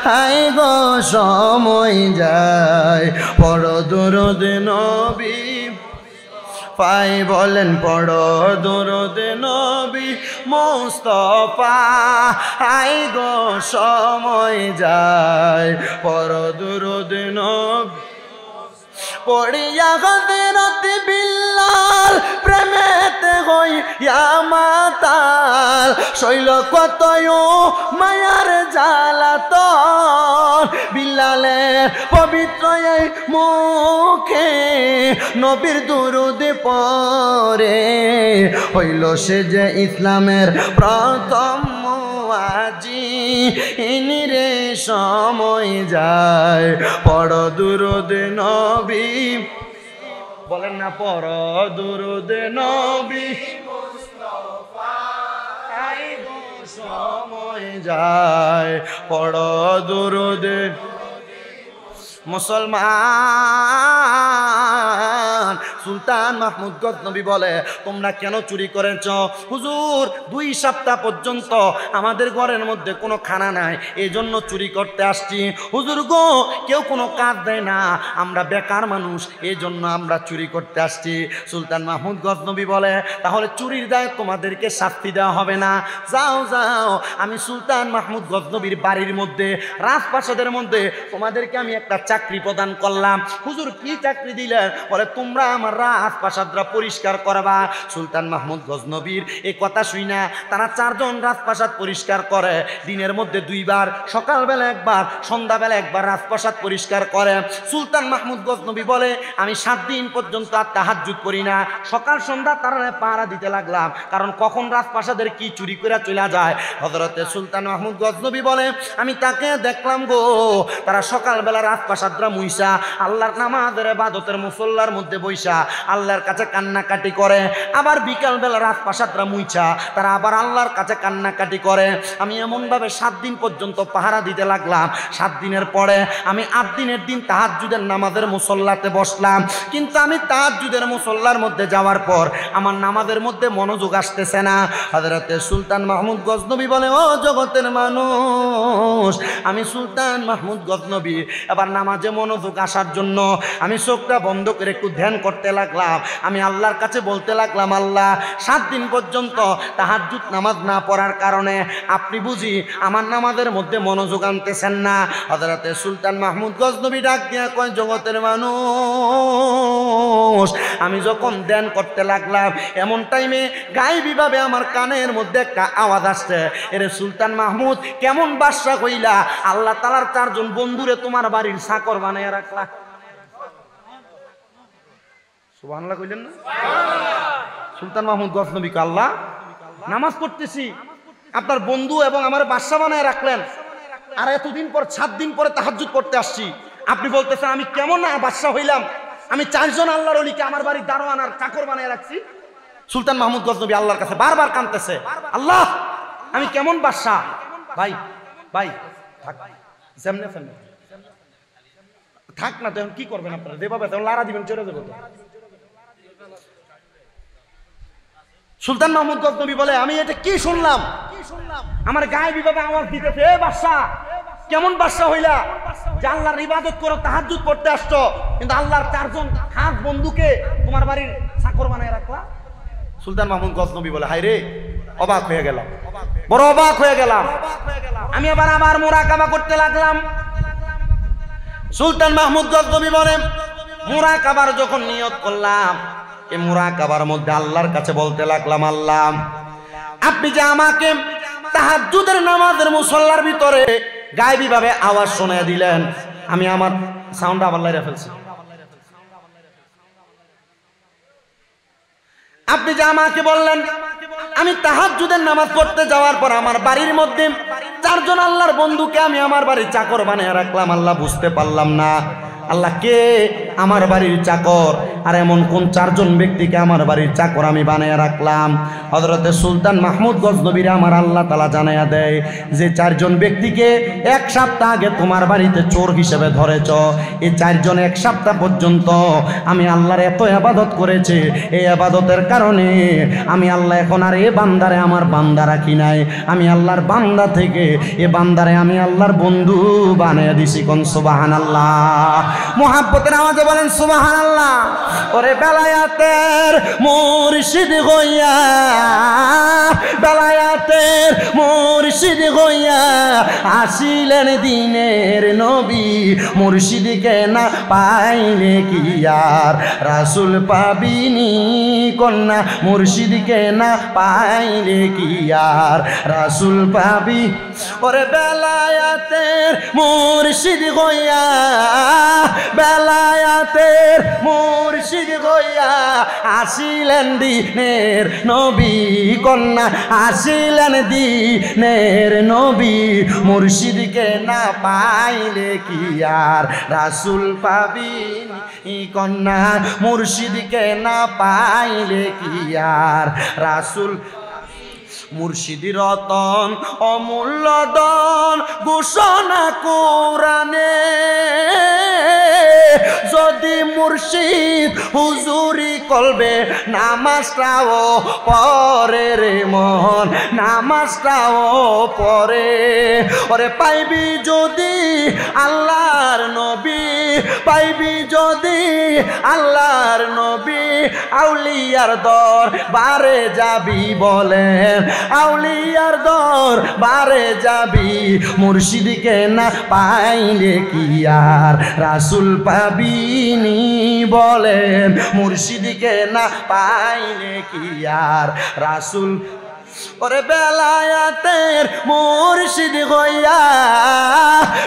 [SPEAKER 1] হায় গো সময় যায়। পড় দুরুদ নবী পাই বলেন পড়ো দুরুদ নবী মুস্তাফা আই গো সময় যায় পড়ো দুরুদ নবী পড়িয়া হযরত বিল্লাল প্রেমেতে হইয়া মাতাল শৈল কতয় মায়ার জ্বালাতন বিল্লালের পবিত্র এই মুখে নবীর দুরুদ পড়ে হইল সে যে ইসলামের প্রথম আজি ইনিরে সময় যায় পড়ো দুরুদ নবী বলেন না পড়ো দুরুদ নবী সময় যায় পড়ো দুরুদ মুসলমান সুলতান মাহমুদ গজনবী বলে তোমরা কেন চুরি করেছ হুজুর 2 সপ্তাহ পর্যন্ত আমাদের ঘরের মধ্যে কোনো খানা নাই এই জন্য চুরি করতে আসছি হুজুর গো কেউ কোনো কাজ দেয় না আমরা বেকার মানুষ এই জন্য আমরা চুরি করতে আসছি সুলতান মাহমুদ গজনবী বলে তাহলে চুরির দায়ে তোমাদেরকে শাস্তি দেওয়া হবে না যাও যাও আমি সুলতান মাহমুদ গজনবীর বাড়ির মধ্যে রাজপ্রাসাদের মধ্যে তোমাদেরকে আমি একটা চাকরি প্রদান করলাম হুজুর কি চাকরি দিলেন বলে তোমরা আমার রাজপ্রাসাদরা পরিষ্কার করবা সুলতান মাহমুদ গজনবীর এই কথা শুই না তারা 4 জন রাজপ্রাসাদ পরিষ্কার করে দিনের মধ্যে 2 বার সকালবেলা একবার সন্ধ্যাবেলা একবার রাজপ্রাসাদ পরিষ্কার করে সুলতান মাহমুদ গজনবী বলে আমি 7 দিন পর্যন্ত আর তাহাজ্জুদ করি না সকাল সন্ধ্যা তারা পাহারা দিতে লাগলাম কারণ কখন রাজপ্রাসাদের কি চুরি করে চলে যায় হযরতে সুলতান মাহমুদ গজনবী বলে আমি তাকে দেখলাম গো তারা সকালবেলা রাজপ্রাসাদরা মুইসা আল্লাহর নামাজের ইবাদতের মুসল্লার মধ্যে বইসা আল্লাহর কাছে কান্নাকাটি করে আবার বিকালবেলা রাজপ্রাসাদরা মুইসা তারা আবার আল্লাহর কাছে কান্নাকাটি করে আমি এমনভাবে 7 দিন পর্যন্ত পাহারা দিতে লাগলাম 7 দিনের পরে আমি 8 দিনের দিন তাহাজ্জুদের নামাজের মুসল্লাতে বসলাম কিন্তু আমি তাহাজ্জুদের মুসল্লার মধ্যে যাওয়ার পর আমার নামাজের মধ্যে মনোযোগ আসতেছে না হযরতে সুলতান মাহমুদ গজনবী বলে ও জগতের মানুষ আমি সুলতান মাহমুদ গজনবী এবার নামাজে মনোযোগ আসার জন্য আমি চোখটা বন্ধ করে একটু ধ্যান করতে লাগলাম আমি আল্লাহর কাছে বলতে লাগলাম আল্লাহ 7 দিন পর্যন্ত তাহাজ্জুদ নামাজ না পড়ার কারণে আপনি বুঝি আমার নামাজের মধ্যে মনোযোগ আনতেছেন না হযরতে সুলতান মাহমুদ গজনবী ডাক দিয়া কয় জগতের মানুষ আমি যখন ধ্যান করতে লাগলাম এমন টাইমে গায়েবীভাবে আমার কানের মধ্যে একটা আওয়াজ আসছে এরে সুলতান মাহমুদ কেমন বাদশা কইলা আল্লাহ তাআলার 4 জন বন্ধুরে তোমার বাড়ির চাকর বানাইয়া রাখলা সুবহানাল্লাহ কইলেন না সুলতান মাহমুদ গজনবী কে আল্লাহ নামাজ পড়তেছি আপনার বন্ধু এবং আমার বাদশা বানায় রাখলেন আর এতদিন পর 7 দিন পরে তাহাজ্জুদ করতে আসছি আপনি বলতেছেন আমি কেমন না বাদশা হইলাম আমি 4 জন আল্লাহর ওলিকে আমার বাড়ির দারোয়ান আর চাকর বানায় রাখছি সুলতান মাহমুদ গজনবী আল্লাহর কাছে বারবার কাঁদতেছে আল্লাহ আমি কেমন বাদশা ভাই ভাই থাক যেমনে ফেমনে থাক না তো এখন কি করবেন আপনারা যেভাবে তখন লারা দিবেন চলে যাবো সুলতান মাহমুদ গজনবী বলে আমি এটা কি শুনলাম আমার গায়ে বিভাবে আওয়াজ দিতেছে এ বাদশা কেমন বাদশা হইলা যে আল্লাহর ইবাদত করো তাহাজ্জুদ করতে আসছো কিন্তু আল্লাহর 4 জন খাস বন্ধুকে তোমার বাড়ির চাকর বানায় রাখলা সুলতান মাহমুদ গজনবী বলে হায় রে অবাক হয়ে গেলাম বড় অবাক হয়ে গেলাম আমি আবার আমার মুরাকাবা করতে লাগলাম সুলতান মাহমুদ গজনবী বলে মুরাকাবার যখন নিয়ত করলাম এই মুরাকাবার মধ্যে আল্লাহর কাছে বলতে লাগলাম আল্লাহ আপনি যে আমাকে তাহাজ্জুদের নামাজের মুসল্লার ভিতরে গায়েবীভাবে আওয়াজ শোনায় দিলেন আমি আমার সাউন্ড আবার লাইরা ফেলছি আপনি যে আমাকে বললেন আমি তাহাজ্জুদের নামাজ পড়তে যাওয়ার পর আমার বাড়ির মধ্যে 4 জন আল্লাহর বন্ধুকে আমি আমার বাড়ির চাকর বানিয়ে রাখলাম আল্লাহ বুঝতে পারলাম না আল্লাহ কে আমার বাড়ির চাকর আর এমন কোন 4 জন ব্যক্তিকে আমার বাড়ির চাকর আমি বানিয়ে রাখলাম হযরতে সুলতান মাহমুদ গজনবীর আমার আল্লাহ তাআলা জানায়া দেয় যে 4 জন ব্যক্তিকে 1 সপ্তাহ আগে তোমার বাড়িতে চোর হিসেবে ধরেছ এই 4 জন 1 সপ্তাহ পর্যন্ত আমি আল্লাহর এত ইবাদত করেছে এই ইবাদতের কারণে আমি আল্লাহ এখন আর এই বান্দারে আমার বান্দা রাখি নাই আমি আল্লাহর বান্দা থেকে এ বান্দারে আমি আল্লাহর বন্ধু বানিয়ে দিছি। কোন সুবহানাল্লাহ। মুহাব্বতের আওয়াজে বলেন সুবহানাল্লাহ। ওরে বেলায়াতের মুর্শিদ হইয়া, বেলায়াতের মুর্শিদ হইয়া আসিলেন দিনের নবী, মুর্শিদকে না পাইলে কি আর রাসূল পাবিনি কন্যা, মুর্শিদকে না পাইলে কি আর রাসূল পাবি। ওরে বেলায়াতের মুর্শিদ হইয়া, বেলায়াতের মুর্শিদ হইয়া আসিলেন দিনের নবী কন্যা, আসিলেন দিনের নবী, মুর্শিদকে না পাইলে কি আর রাসূল পাবিনি কন্যা, মুর্শিদকে না পাইলে কি আর রাসূল। মুর্শিদি রতন অমূল্য দন ঘোষণা কোরআনে, যদি মুর্শিদ হুজুরি কলবে নামাজটাও পরে রে মন, নামাজটাও পরে। ওরে পাইবি যদি আল্লাহর নবী, পাইবি যদি আল্লাহর নবী, আউলিয়ার দর বারে যাবি বলেন, আউলিয়ার দর বারে যাবি, মুর্শিদকে না পাইলে কি আর রাসূল পাবিনি বলেন, মুর্শিদকে না পাইলে কি আর রাসূল। ওরে বেলায়াতের মুর্শিদ হইয়া,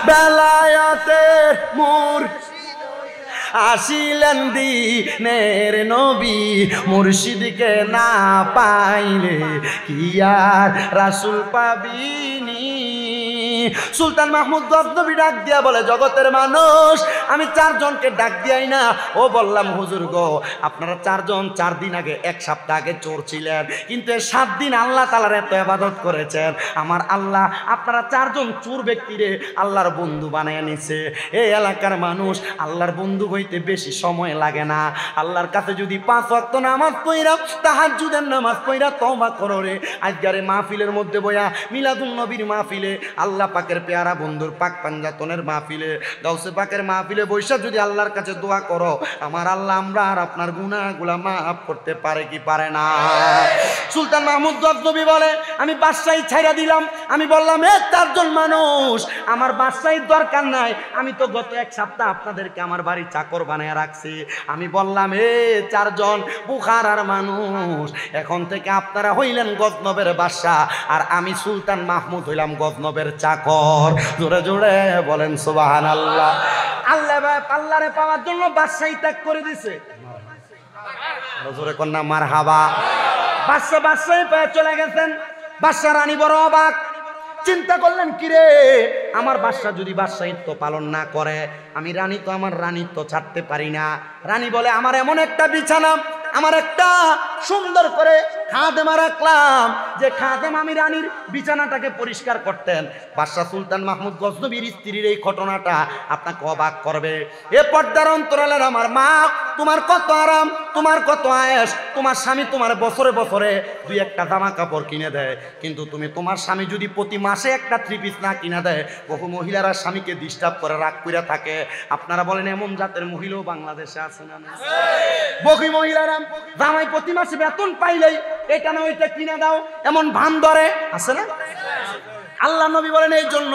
[SPEAKER 1] বেলায়াতের মুর্শিদ আসিলেন দিনের নবী, মুর্শিদকে না পাইলে কি আর রাসূল পাবিনি। সুলতান মাহমুদ গজনবী ডাক দিয়া বলে, জগতের মানুষ আমি চারজনকে ডাক দিয়াই না। ও বললাম হুজুর গো, আপনারা চারজন 4 দিন আগে, 1 সপ্তাহ আগে চোর ছিলেন, কিন্তু 7 দিন আল্লাহ তাআলার এত ইবাদত করেছেন। আমার আল্লাহ আপনারা 4 জন চোর ব্যক্তিরে আল্লাহর বন্ধু বানায় নিছে। এই এলাকার মানুষ আল্লাহর বন্ধু হইতে বেশি সময় লাগে না। আল্লাহর কাছে যদি 5 ওয়াক্ত নামাজ পড়া, তাহাজ্জুদের নামাজ পড়া তওবা করো রে, আজকের মাহফিলের মধ্যে বয়া মিলাদুন নবীর মাহফিলে, আল্লাহ পাকের পেয়ারা বন্ধুর পাক পাঞ্জাতনের মাহফিলে, গাউসে পাকের মাহফিলে বৈশা যদি আল্লাহর কাছে দোয়া করো, আমার আল্লাহ আমরা আর আপনার গুনাহগুলা মাফ করতে পারে কি পারে না। সুলতান মাহমুদ গজনবী বলে, আমি বাদশাহী ছাইরা দিলাম। আমি বললাম, এ 4 জন মানুষ আমার বাদশাহীর দরকার নাই, আমি তো গত 1 সপ্তাহ আপনাদেরকে আমার বাড়ি চাকর বানায় রাখছি। আমি বললাম, এ 4 জন বুখারার মানুষ, এখন থেকে আপনারা হইলেন গজনবের বাদশাহ, আর আমি সুলতান মাহমুদ হইলাম গজনবের চাকর। জোরে জোরে বলেন সুবহানাল্লাহ। আল্লাহ আল্লাহরে পাওয়ার জন্য বাদশাহী ত্যাগ করে দিছে। জোরে কন্যা মারহাবা। বাদশাহী পেয়ে চলে গেছেন। বাদশা রানী বড় অবাক, চিন্তা করলেন, কিরে আমার বাদশা যদি বাদশাহিত্ব পালন না করে, আমি রানী তো আমার রানীত্ব ছাড়তে পারি না। রানী বলে, আমার এমন একটা বিছানা, আমার একটা সুন্দর করে খাদেমা রাখলাম, যে খাদেম আমি রানীর বিছানাটাকে পরিষ্কার করতেন। বাদশাহ সুলতান মাহমুদ গজনবীর স্ত্রীর এই ঘটনাটা আপনাকে অবাক করবে। এ পর্দার অন্তরালের আমার মা, তোমার কত আরাম, তোমার কত আয়েশ, তোমার স্বামী তোমার বছরে বছরে 2-1টা জামা কাপড় কিনে দেয়, কিন্তু তুমি তোমার স্বামী যদি প্রতি মাসে একটা 3 পিস না কিনে দেয়, বহু মহিলারা স্বামীকে ডিস্টার্ব করে রাগ করে থাকে। আপনারা বলেন, এমন জাতের মহিলাও বাংলাদেশে আছে না? বহু মহিলারা জামাই প্রতি মাসে বেতন পাইলেই এটা না ওইটা কিনে দাও, এমন ভান ধরে, আছে না? আল্লাহ নবী বলেন, এই জন্য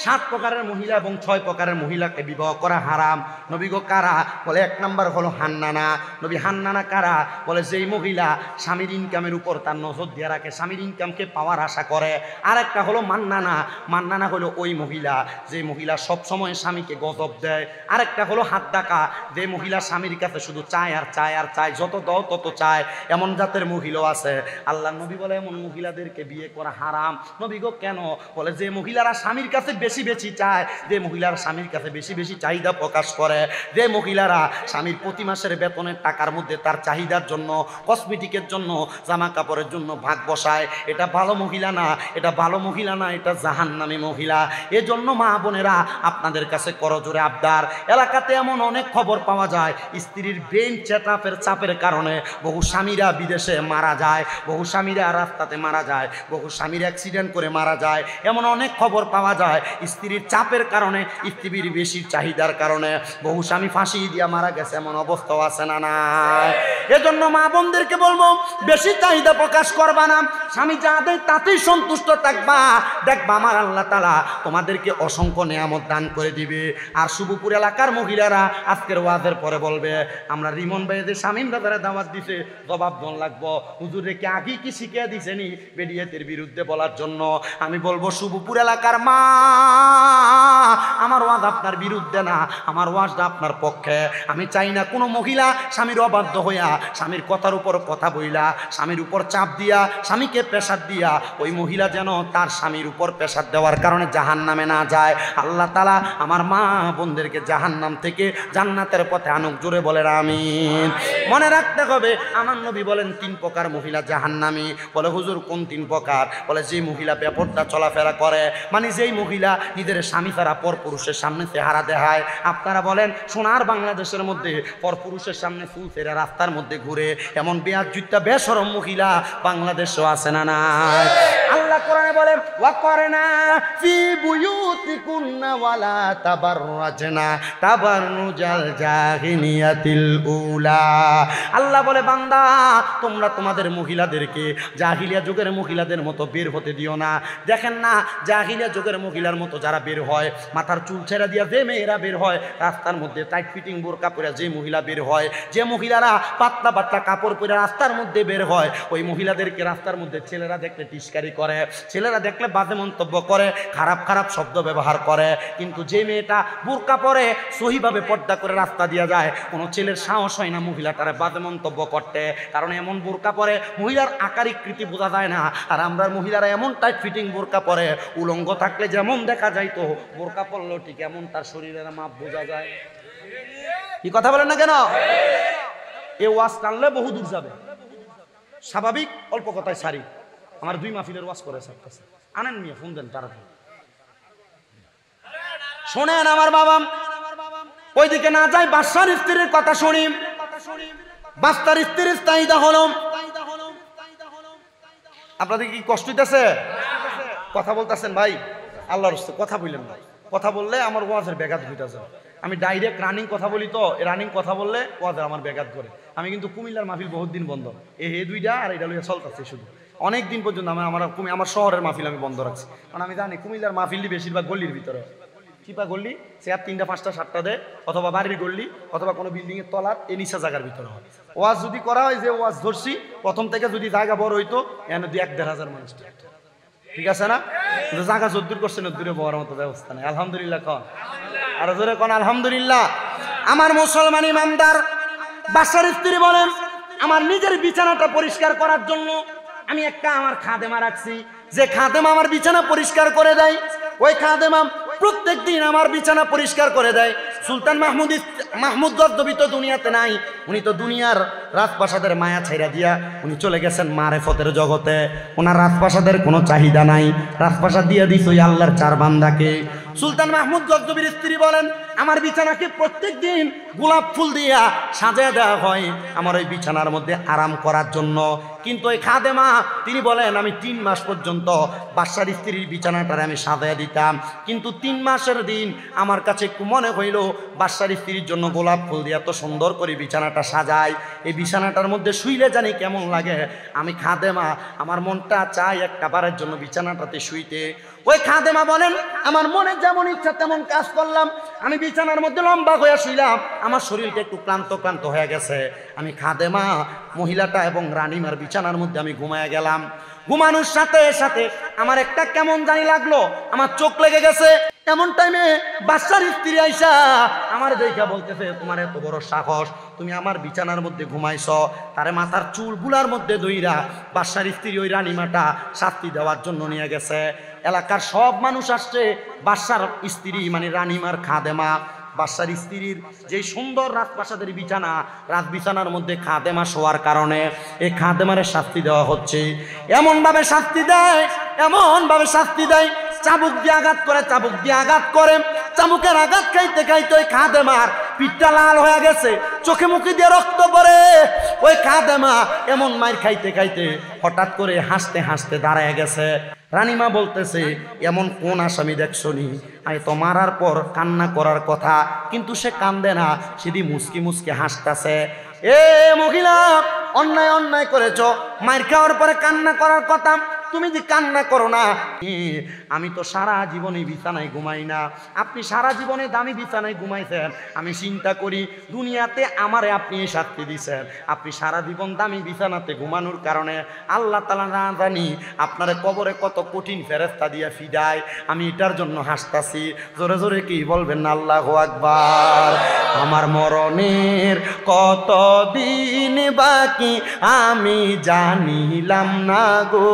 [SPEAKER 1] 7 প্রকারের মহিলা এবং 6 প্রকারের মহিলাকে বিবাহ করা হারাম। নবী গো কারা? বলে 1 নাম্বার হলো হান্নানা। নবী হান্নানা কারা? বলে যেই মহিলা স্বামীর ইনকামের উপর তার নজর দিয়ে রাখে, স্বামীর ইনকামকে পাওয়ার আশা করে। আর একটা হলো মান্নানা। মান্নানা হলো ওই মহিলা যে মহিলা সব সময় স্বামীকে গজব দেয়। আর একটা হলো হাদ্দাকা, যে মহিলা স্বামীর কাছে শুধু চায় আর চায় আর চায়, যত দাও তত চায়। এমন জাতের মহিলাও আছে। আল্লাহ নবী বলে, এমন মহিলাদেরকে বিয়ে করা হারাম। নবী গো কেন? বলে যে মহিলারা স্বামীর কাছে বেশি বেশি চায়, যে মহিলার স্বামীর কাছে বেশি বেশি চাহিদা প্রকাশ করে, যে মহিলারা স্বামীর প্রতি মাসের বেতনের টাকার মধ্যে তার চাহিদার জন্য, কসমেটিকের জন্য, জামা কাপড়ের জন্য ভাগ বসায়, এটা ভালো মহিলা না, এটা ভালো মহিলা না, এটা জাহান্নামী মহিলা। এজন্য মা বোনেরা আপনাদের কাছে করজোরে আবদার, এলাকাতে এমন অনেক খবর পাওয়া যায় স্ত্রীর ব্রেন চাপের কারণে বহু স্বামীরা বিদেশে মারা যায়, বহু স্বামীরা রাস্তাতে মারা যায়, বহু স্বামীর অ্যাক্সিডেন্ট করে মারা যায়। এমন অনেক খবর পাওয়া যায় স্ত্রীর চাপের কারণে, স্ত্রীর বেশি চাহিদার কারণে বহু স্বামী ফাঁসি দিয়া মারা গেছে, এমন অবস্থাও আছে না নাই? এজন্য মা বোনদেরকে বলবো বেশি চাহিদা প্রকাশ করবা না, স্বামী যা দেয় তাতেই সন্তুষ্ট থাকবা, দেখবা আমার আল্লাহ তাআলা তোমাদেরকে অসংখ্য নিয়ামত দান করে দিবে। আর শুভপুর এলাকার মহিলারা আজকের ওয়াজের পরে বলবে আমরা রিমন ভাইদের শামীম দাদারা দাওয়াত দিছে, জবাব দন লাগবো, হুজুর রেখে আগে কি শিখিয়ে দিছেনি বেডিয়াতের বিরুদ্ধে বলার জন্য। আমি বলবো শুভপুর এলাকার মা, আমার ওয়াজ আপনার বিরুদ্ধে না, আমার ওয়াজটা আপনার পক্ষে। আমি চাই না কোনো মহিলা স্বামীর অবাধ্য হইয়া, স্বামীর কথার উপর কথা বইলা, স্বামীর উপর চাপ দিয়া, স্বামীকে প্রেসার দিয়া ওই মহিলা যেন তার স্বামীর উপর প্রেসার দেওয়ার কারণে জাহান্নামে না যায়। আল্লাহ তাআলা আমার মা বোনদেরকে জাহান্নাম থেকে জান্নাতের পথে আনুক, জোরে বলে আমিন। মনে রাখতে হবে আমার নবী বলেন 3 প্রকার মহিলা জাহান্নামী। বলে হুজুর কোন 3 প্রকার? বলে যে মহিলা বেপরদা চলাফেরা করে, মানে যেই মহিলা নিজের স্বামী ছাড়া পরপুরুষের সামনে চেহারা দেখায়। আপনারা বলেন সোনার বাংলাদেশের মধ্যে পরপুরুষের সামনে ফুল ফেরা রাস্তার মধ্যে ঘুরে এমন বেয়াজ্জুতা বেশরম মহিলা বাংলাদেশেও আছে না নাই? আল্লাহ কোরআনে বলে ওয়াকরনা ফি বুয়ুতিকুন্না ওয়ালা তাবাররাজনা তাবাররুজাল জাহিলিয়াতিল উলা। আল্লাহ বলে বান্দা তোমরা তোমাদের মহিলাদেরকে জাহিলিয়া যুগের মহিলাদের মতো বের হতে দিও না। দেখেন না জাহিলিয়া যুগের মহিলার মতো যারা বের হয়, মাথার চুল ছেড়ে দিয়া যে মেয়েরা বের হয়, রাস্তার মধ্যে টাইট ফিটিং বোরকা পরে যে মহিলা বের হয়, যে মহিলারা পাতলা পাতলা কাপড় পরে রাস্তার মধ্যে বের হয়, ওই মহিলাদেরকে রাস্তার মধ্যে ছেলেরা দেখলে টিস্কারি করে, ছেলেরা দেখলে বাজে মন্তব্য করে, খারাপ খারাপ শব্দ ব্যবহার করে। কিন্তু যে মেয়েটা বোরকা পরে সহিভাবে পর্দা করে রাস্তা দিয়া যায়, কোনো ছেলের সাহস হয় না মহিলাটারে বাজে মন্তব্য করতে, কারণ এমন বোরকা পরে মহিলার আকারিকৃতি বোঝা যায় না। আর আমরা মহিলারা এমন টাইট ফিটিং বোরকা পরে, উলঙ্গ থাকলে যেমন দেখা যায় তো বোরকা পরলেও ঠিক এমন তার শরীরের মাপ বোঝা যায়। কি কথা বলেন না কেন? এ ওয়াজ টানলে বহু দূর যাবে। স্বাভাবিক অল্প কথায় সারি। আমার 2 মাহফিলের ওয়াজ করে সারতেছে, আনেন নিয়ে ফোন দেন তাড়াতাড়ি। শোনেন আমার বাবা, ওইদিকে না যাই বাদশার স্ত্রীর কথা শুনি। বাদশার স্ত্রীর চাহিদা হলো, আপনাদের কি কষ্ট হইতেছে? কথা বলতেছেন ভাই, আল্লাহর রাস্তায় কথা বললেন না। কথা বললে আমার ওয়াজের ব্যাঘাত ঘটেছে। আমি ডাইরেক্ট রানিং কথা বলি, তো রানিং কথা বললে ওয়াজের আমার ব্যাঘাত করে। আমি কিন্তু কুমিল্লার মাহফিল বহুত দিন বন্ধ, এ 2টা আর এটা লইয়া চলতেছে শুধু। অনেক দিন পর্যন্ত আমার শহরের মাহফিল আমি বন্ধ রাখছি, কারণ আমি জানি কুমিল্লার মাহফিলটি বেশিরভাগ গল্লির ভিতরে, চিপা গল্লি, চেয়ার 3টা 5টা 7টা দেয়, অথবা বাড়ির গল্লি, অথবা কোনো বিল্ডিং এর তলার এ নিচা জায়গার ভিতরে হয়। ওয়াজ যদি করা হয়, যে ওয়াজ ধরছি প্রথম থেকে যদি জায়গা বড় হইতো, এখানে 1-1.5 হাজার মানুষ, ঠিক আছে না? কিন্তু জায়গা যদ্দূর করছেন দূরে বড় মতো ব্যবস্থা নেই। আলহামদুলিল্লাহ কন, আর জোরে কন আলহামদুলিল্লাহ। আমার মুসলমান ইমানদার বাদশার স্ত্রী বলেন আমার নিজের বিছানাটা পরিষ্কার করার জন্য আমি একটা আমার খাদেমা রাখছি, যে খাদেমা আমার বিছানা পরিষ্কার করে দেয়। ওই খাদেমা প্রত্যেক দিন আমার বিছানা পরিষ্কার করে দেয়। সুলতান মাহমুদ গজনবী তো দুনিয়াতে নাই, উনি তো দুনিয়ার রাজপ্রাসাদের মায়া ছাইরা দিয়া উনি চলে গেছেন মারেফতের জগতে। ওনার রাজপ্রাসাদের কোনো চাহিদা নাই, রাজপ্রাসাদ দিয়ে দিস ওই আল্লাহর 4 বান্দাকে। সুলতান মাহমুদ গজনবীর স্ত্রী বলেন আমার বিছানাকে প্রত্যেক দিন গোলাপ ফুল দিয়া সাজিয়ে দেওয়া হয় আমার ওই বিছানার মধ্যে আরাম করার জন্য। কিন্তু ওই খাদেমা তিনি বলেন আমি 3 মাস পর্যন্ত বাদশার স্ত্রীর বিছানাটারে আমি সাজিয়ে দিতাম, কিন্তু 3 মাসের দিন আমার কাছে একটু মনে হইল বাদশার স্ত্রীর জন্য গোলাপ ফুল দিয়ে এত সুন্দর করে বিছানাটা সাজাই, এই বিছানাটার মধ্যে শুইলে জানি কেমন লাগে। আমি খাদেমা আমার মনটা চাই একটা বারের জন্য বিছানাটাতে শুইতে। ওই খাদেমা বলেন আমার মনে যেমন ইচ্ছা তেমন কাজ করলাম, আমি বিছানার মধ্যে লম্বা হয়ে শুইলাম, আমার শরীরটা একটু ক্লান্ত হয়ে গেছে। আমি খাদেমা মহিলাটা এবং রানীমার বিছানার মধ্যে আমি ঘুমায় গেলাম। ঘুমানোর সাথে সাথে আমার একটা কেমন জানি লাগলো, আমার চোখ লেগে গেছে। এমন টাইমে বাদশার স্ত্রী আইসা আমার দেখা বলতেছে, তোমার এত বড় সাহস, তুমি আমার বিছানার মধ্যে ঘুমাইছ। তারে মাথার চুল বুলার মধ্যে ধইরা বাদশার স্ত্রী ওই রানীমাটা শাস্তি দেওয়ার জন্য নিয়ে গেছে। এলাকার সব মানুষ আসছে, বাদশার স্ত্রী মানে রানীমার খাদেমা, বাদশার স্ত্রীর যে সুন্দর রাজপ্রাসাদের বিছানা, রাজবিছানার মধ্যে খাদেমা শোয়ার কারণে এই খাদেমারে শাস্তি দেওয়া হচ্ছে। এমনভাবে শাস্তি দেয়, এমনভাবে শাস্তি দেয়, চাবুক দিয়ে আঘাত করে, চাবুক দিয়ে আঘাত করে। চাবুকের আঘাত খাইতে খাইতে ওই খাদেমার পিঠটা লাল হয়ে গেছে, চোখে মুখে দিয়ে রক্ত পড়ে। ওই খাদেমা এমন মার খাইতে খাইতে হঠাৎ করে হাসতে হাসতে দাঁড়ায় গেছে। রানীমা বলতেছে, এমন কোন আসামি দেখছো নি, আমি তো মারার পর কান্না করার কথা, কিন্তু সে কান্দে না, সেদি মুসকি মুসকি হাসতেছে। এ মহিলা, অন্যায় অন্যায় করেছ, মার খাওয়ার পরে কান্না করার কথা, তুমি যে কান্না করো না। আমি তো সারা জীবনে বিছানায় ঘুমাই না, আপনি সারা জীবনে দামি বিছানায় ঘুমাইছেন। আমি চিন্তা করি দুনিয়াতে আমারে আপনি শাস্তি দিছেন, আপনি সারা জীবন দামি বিছানাতে ঘুমানোর কারণে আল্লাহ তাআলা না জানি আপনারে কবরে কত কঠিন ফেরেশতা দিয়া ফিদায়। আমি এটার জন্য হাসতাছি। জোরে জোরে কি বলবেন না আল্লাহু আকবার। আমার মরণের কত দিন বাকি আমি জানিলাম না গো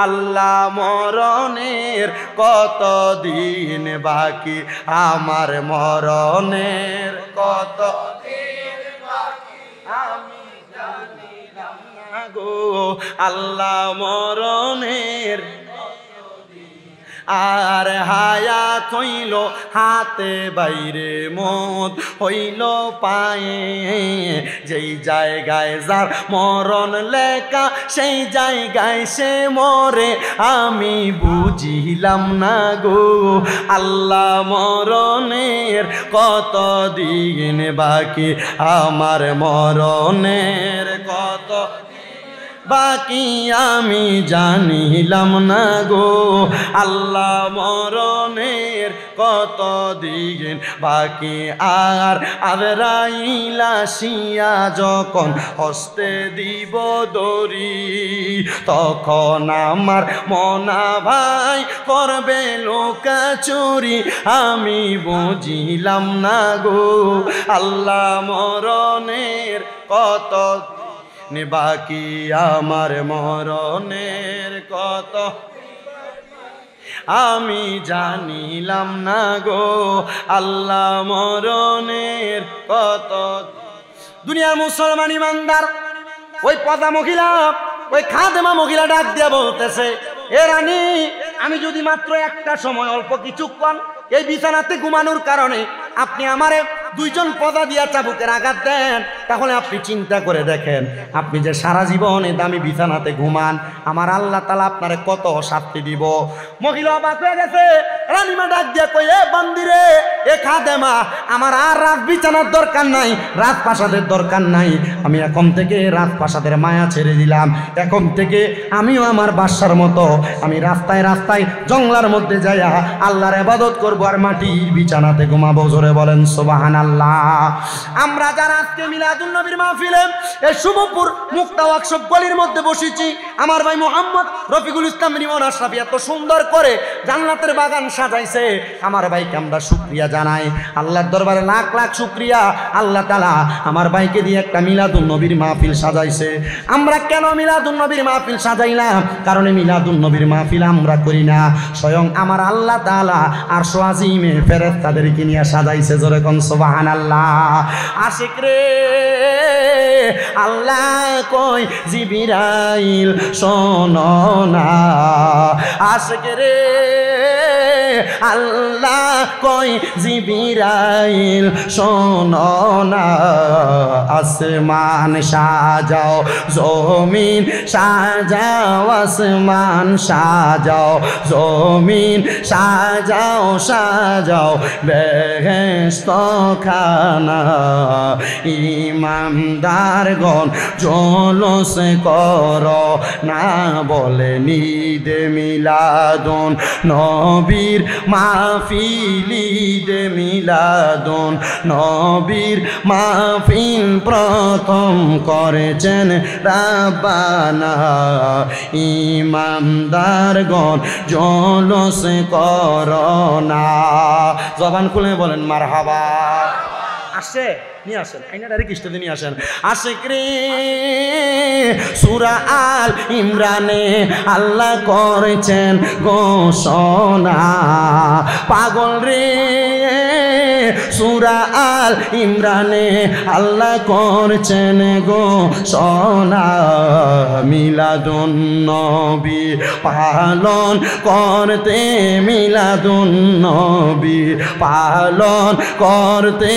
[SPEAKER 1] আল্লাহ, মরণের কত দিন বাকি, আমার মরণের কত দিন বাকি আমি জানিলাম না গো আল্লাহ, মরণের। আর হায়াত হইল হাতে বাইরে, মত হইল পায়ে, যেই জায়গায় যার মরণ লেখা সেই জায়গায় সে মরে, আমি বুঝিলাম না গো আল্লাহ, মরণের কত দিন বাকি, আমার মরণের কত বাকি আমি জানিলাম না গো আল্লাহ, মরণের কত দিন বাকি। আর আজরাইল আসিয়া যখন হস্তে দিব দড়ি, তখন আমার মনা ভাই করবে লোকাচুরি, আমি বুঝিলাম না গো আল্লাহ, মরণের কত বাকি, আমার মরণের কত আমি জানিলাম না গো আল্লাহ, মরণের কত। দুনিয়ার মুসলমান ইমানদার ওই পদা মহিলা, ওই খাদেমা মহিলা ডাক দিয়া বলতেছে, এ রানী, আমি যদি মাত্র একটা সময় অল্প কিছুক্ষণ এই বিছানাতে ঘুমানোর কারণে আপনি আমারে দুইজন পদা দিয়া চাবুকের আঘাত দেন, তাহলে আপনি চিন্তা করে দেখেন, আপনি যে সারা জীবনে দামি বিছানাতে ঘুমান, আমার আল্লাহ তাআলা আপনারে কত শাস্তি দিব। মহিলা অবাক হয়ে গেছে। রানীমা ডাক দিয়া কই, এ বান্দিরে, এ খাদেমা, আমার আর রাত বিছানার দরকার নাই, রাজপ্রাসাদের দরকার নাই, আমি এখন থেকে রাজপ্রাসাদের মায়া ছেড়ে দিলাম। এখন থেকে আমিও আমার বাদশার মতো আমি রাস্তায় রাস্তায় জঙ্গলার মধ্যে যাইয়া আল্লাহর ইবাদত করবো আর মাটির বিছানাতে ঘুমাবো। জোরে বলেন সুবহানাল্লাহ। আমরা যারা আজকে মিলাদুন নবীর মাহফিলে এই শুভপুর মুক্তা ওয়ার্কশপ গলির মধ্যে বসেছি, আমার ভাই মোহাম্মদ রফিকুল ইসলাম রিমন আশরাফি এত সুন্দর করে জান্নাতের বাগান সাজাইছে, আমার ভাইকে আমরা শুকরিয়া জানাই। আল্লাহর দরবারে লাখ লাখ শুকরিয়া, আল্লাহ তাআলা আমার ভাইকে দিয়ে একটা মিলাদুন নবীর মাহফিল সাজাইছে। আমরা কেন মিলাদুন নবীর মাহফিল সাজাইলাম? কারণ মিলাদুন নবীর মাহফিল আমরা করি না, স্বয়ং আমার আল্লাহ তাআলা আরশ আজিমে ফেরেশতাদেরকে নিয়ে সাজাইছে। জোরে কোন সুবহানাল্লাহ। আশিক রে, আল্লাহ কই জিবরাইল শোনো না, আশিক রে, আল্লাহ কই জিবরাইল শোনো না, আসমান সাজাও জমিন সাজাও, আসমান সাজাও জমিন সাজাও, সাজাও বেহেশত খানা, ইমামদারগণ জলস কর না বলেন ঈদে মিলাদুন নবীর মাহফিল ঈদে মিলাদুন নবীর মাহফিল প্রথম করেছেন রাব্বানা ইমামদারগণ জলস কর না জবান খুলে বলেন মারহাবা আসে নিয়ে আসেন আইনা ডাইরেক্ট স্টেজে নিয়ে আসেন আশিক রে সূরা আল ইমরানে আল্লাহ করেছেন ঘোষণা পাগল রে সূরা আল ইমরানে আল্লাহ করেছেন ঘোষণা মিলাদুন নবী পালন করতে মিলাদুন নবী পালন করতে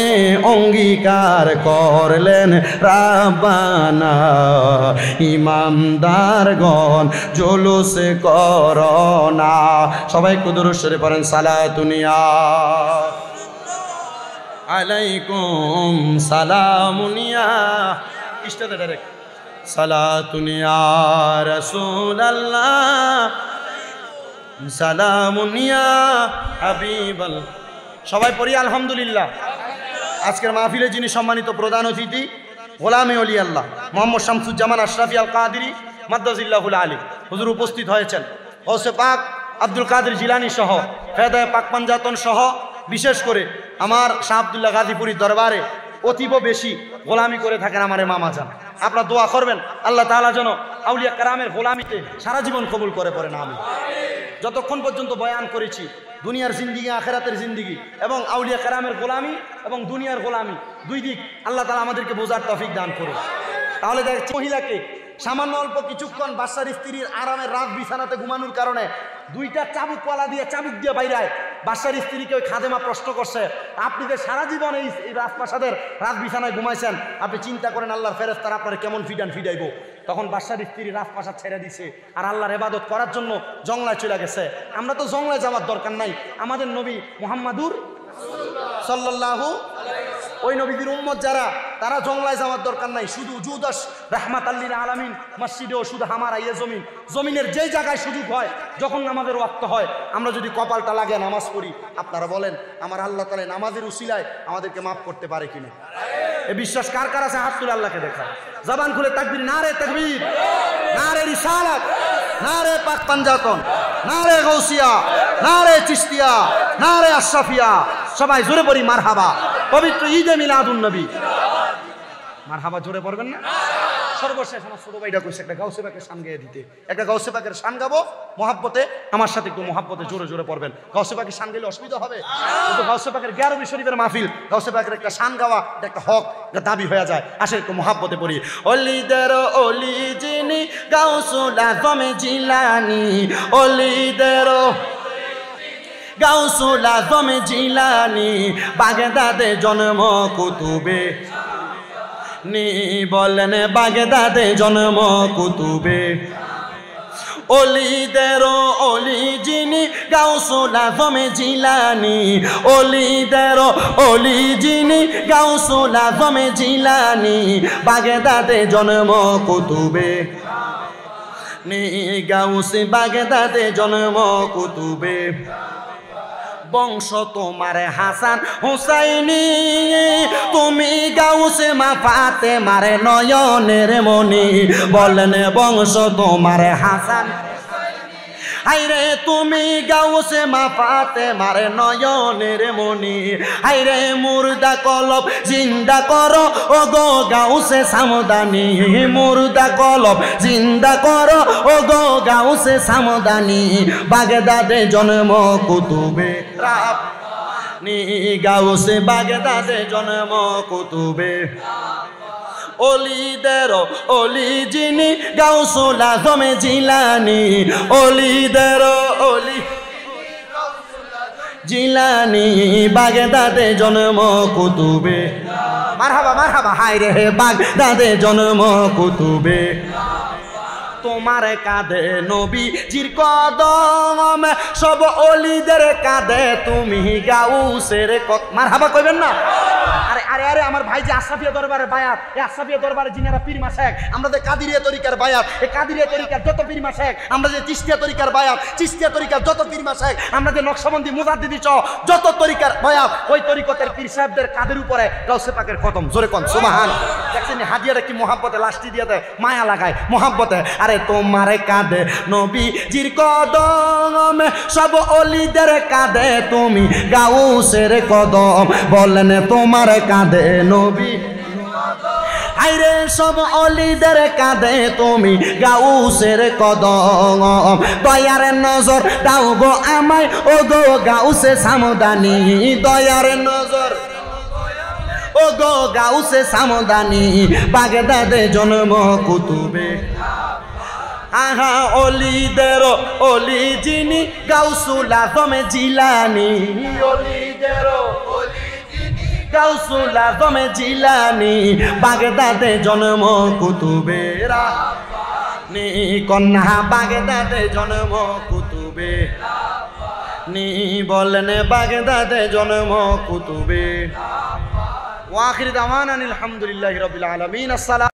[SPEAKER 1] অঙ্গীকার করলেন রাব্বানা ইমামদারগণ জুলুস করোনা সবাই কুদরত শরীফ পড়েন সালাতুনিয়া আলাইকুম সালামুনিয়া ইস্টাতে ডাইরেক্ট সালাতুনিয়া রাসূলুল্লাহ সালামুনিয়া হাবিবাল সবাই পড়ি আলহামদুলিল্লাহ আজকের মাহফিলে যিনি সম্মানিত প্রধান অতিথি গোলামে ওলি আল্লাহ মোহাম্মদ শামসুজ্জামান আশরাফি আল কাদেরী মাদ্দাজিল্লাহুল আলী হুজুর উপস্থিত হয়েছেন গৌসে পাক আব্দুল কাদের জিলানী সহ ফেদায়ে পাক পাঞ্জাতন সহ বিশেষ করে আমার শাহ আব্দুল্লাহ গাজীপুরীর দরবারে অতীব বেশি গোলামি করে থাকেন আমার মামা যান আপনারা দোয়া করবেন আল্লাহ তাআলা যেন আউলিয়া কেরামের গোলামিতে সারা জীবন কবুল করে পড়েন আমি যতক্ষণ পর্যন্ত বয়ান করেছি দুনিয়ার জিন্দিগি আখেরাতের জিন্দিগি এবং আউলিয়া কেরামের গোলামি এবং দুনিয়ার গোলামি দুই দিক আল্লাহ তাআলা আমাদেরকে বোঝার তৌফিক দান করুন তাহলে দেখ মহিলাকে সামান্য অল্প কিছুক্ষণ বাসার স্ত্রীর আরামের রাত বিছানাতে ঘুমানোর কারণে দুইটা চাবুকওয়ালা দিয়ে চাবুক দিয়ে বাইরায় বাসার স্ত্রীকে ওই খাদেমা প্রশ্ন করছে আপনি যে সারা জীবন এই রাজপ্রাসাদের রাত বিছানায় ঘুমাইছেন আপনি চিন্তা করেন আল্লাহর ফেরেশতারা আপনারা কেমন ফিডাইব তখন বাসার স্ত্রী রাজপ্রাসাদ ছেড়ে দিছে আর আল্লাহর ইবাদত করার জন্য জংলায় চলে গেছে আমরা তো জংলায় যাওয়ার দরকার নাই আমাদের নবী মুহাম্মাদুর সাল্লাল্লাহু ওই নবীদের উম্মত যারা তারা জংলায় যাওয়ার দরকার নাই শুধু জুদাস রাহমাতাল লিল আলামিন মসজিদেও শুধু হামারা ইয়ে জমিনের যেই জায়গায় সুযোগ হয় যখন নামাজের ওয়াক্ত হয় আমরা যদি কপালটা লাগে নামাজ পড়ি আপনারা বলেন আমার আল্লাহ তাআলা নামাজের উসিলায় আমাদেরকে মাফ করতে পারে কিনা এই বিশ্বাস কার কার আছে হাত তুলে আল্লাহকে দেখা জবান খুলে তাকবীর নারে তাকবীর নারে রিসালাত নারে পাক পাঞ্জাতন নারে গৌসিয়া নারে চিশতিয়া নারে আশরাফিয়া সবাই জোরে পড়ি মারহাবা পবিত্র ঈদে মিলাদুন নবী মারহাবা জোরে পড়বেন না সর্বশেষ আমার ছোট ভাইটা কইছে একটা গাউসে পাকের শান গেয়ে দিতে একটা গাউসে পাকের শান গাবো মহাব্বতে আমার সাথে একটু মহাব্বতে জোরে জোরে পড়বেন গাউসে পাকের শান গেলে অসুবিধা হবে কিন্তু গাউসে পাকের 11 শরীফের মাহফিল গাউসে পাকের একটা শান গাওয়া একটা হক একটা দাবি হয়ে যায় আসে একটু মহাব্বতে পড়ি অলিদের অলি যিনি গাউসুল আজম জিলানী অলিদের গাউসুল আজম জিলানী বাগদাদে জন্ম কুতুবে নি বলেন বাগদাদে জন্ম কুতুবে অলিদের অলি যিনি গাউসুল আজম জিলানী অলিদের অলি যিনি গাউসুল আজম জিলানী বাগদাদে জন্ম কুতুবে নি গাউসে বাগদাদে জন্ম কুতুবে বংশ তোমার হাসান হুসাইনি তুমি গাউসে মা ফাতেমার নয়নের মনি বলেন বংশ তোমার হাসান হাইরে তুমি গাউসে মা ফাতেমার নয়নের মনি হাইরে মুর্দা কলব জিন্দা করো ও গো গাউসে সামদানি মুর্দা কলব জিন্দা করো ও গো গাউসে সামদানি বাগদাদে জন্ম কুতুবে নি গাউসে বাগদাদে জন্ম কুতুবে অলিদের অলি যিনি গাউসুল আজম জিলানী অলিদের অলি জিলানী বাগদাদে জন্ম কুতুবে মারহাবা মারহাবা হায় রে বাগদাদে জন্ম কুতুবে তোমার কাঁধে নবীজির কদম, সব অলিদের কাঁধে তুমি গাউসের কদম। মারহাবা কইবেন না? আরে আরে আরে আমার ভাই যে আশরাফিয়া দরবারের বায়াত, এই আশরাফিয়া দরবারে যিনারা পীর মাশায়েখ, আমরা যে কাদিরিয়া তরিকার বায়াত, এই কাদিরিয়া তরিকার যত পীর মাশায়েখ, আমরা যে চিশতিয়া তরিকার বায়াত, চিশতিয়া তরিকার যত পীর মাশায়েখ, আমরা যে নকশবন্দি মুজাদ্দিদি সহ যত তরিকার বায়াত, ওই তরিকতের পীর সাহেবদের কাঁধের উপরে গাউসে পাকের কদম। জোরে কোন সুবহান। দেখছেন হাদিয়াটা কি মোহাব্বতে লাস্টি দিয়ে দেয়, মায়া লাগায় মোহাব্বতে। আরে তোমার কাঁধে নবীজির কদম, সব অলিদের কাঁধে তুমি গাউসের কদম। বলেন তোমার কাঁধে নবী, আইরে সব অলিদের কাঁধে তুমি গাউসের কদম। দয়ার নজর দাও গো আমায়, ও গো গাউসে সামদানি। দয়ার নজর ও গো গাউসে সামদানি, বাগদাদে জন্ম কুতুবে। আহা অলিদের অলি যিনি গাউসুল আজম জিলানি। অলিদের গাউসুল আজম জিলানি, বাগদাদে জন্ম কুতুবেরা নি। কন্যা বাগদাদে জন্ম কুতুবে নি। বলেন বাগদাদে জন্ম কুতুবে। ওয়া আখির দাওয়ানা আলহামদুলিল্লাহি রাব্বিল আলামিন। আসসালাম।